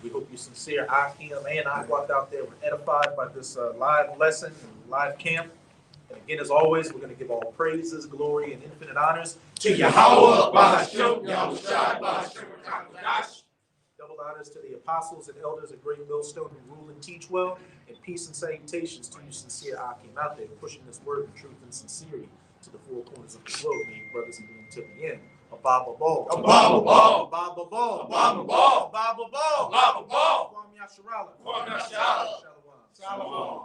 S1: we hope you're sincere. Akim and I walked out there, were edified by this live lesson, live camp. And again, as always, we're going to give all praises, glory, and infinite honors to Yahweh, Bahashem, Yahushai, Bahashem, Rakadash. Double honors to the apostles and elders at Great Millstone who rule and teach well, and peace and salutations to you sincere Akim out there pushing this word of truth and sincerity to the four corners of the globe, meaning brothers and to the end. A Baba Ball.
S4: A Baba Ball.
S1: A Baba Ball.
S4: A Baba Ball.
S1: A Baba Ball.
S4: A Baba Ball.
S1: Kwame Asharala.
S4: Kwame Asharala.
S1: Shalom.
S4: Shalom.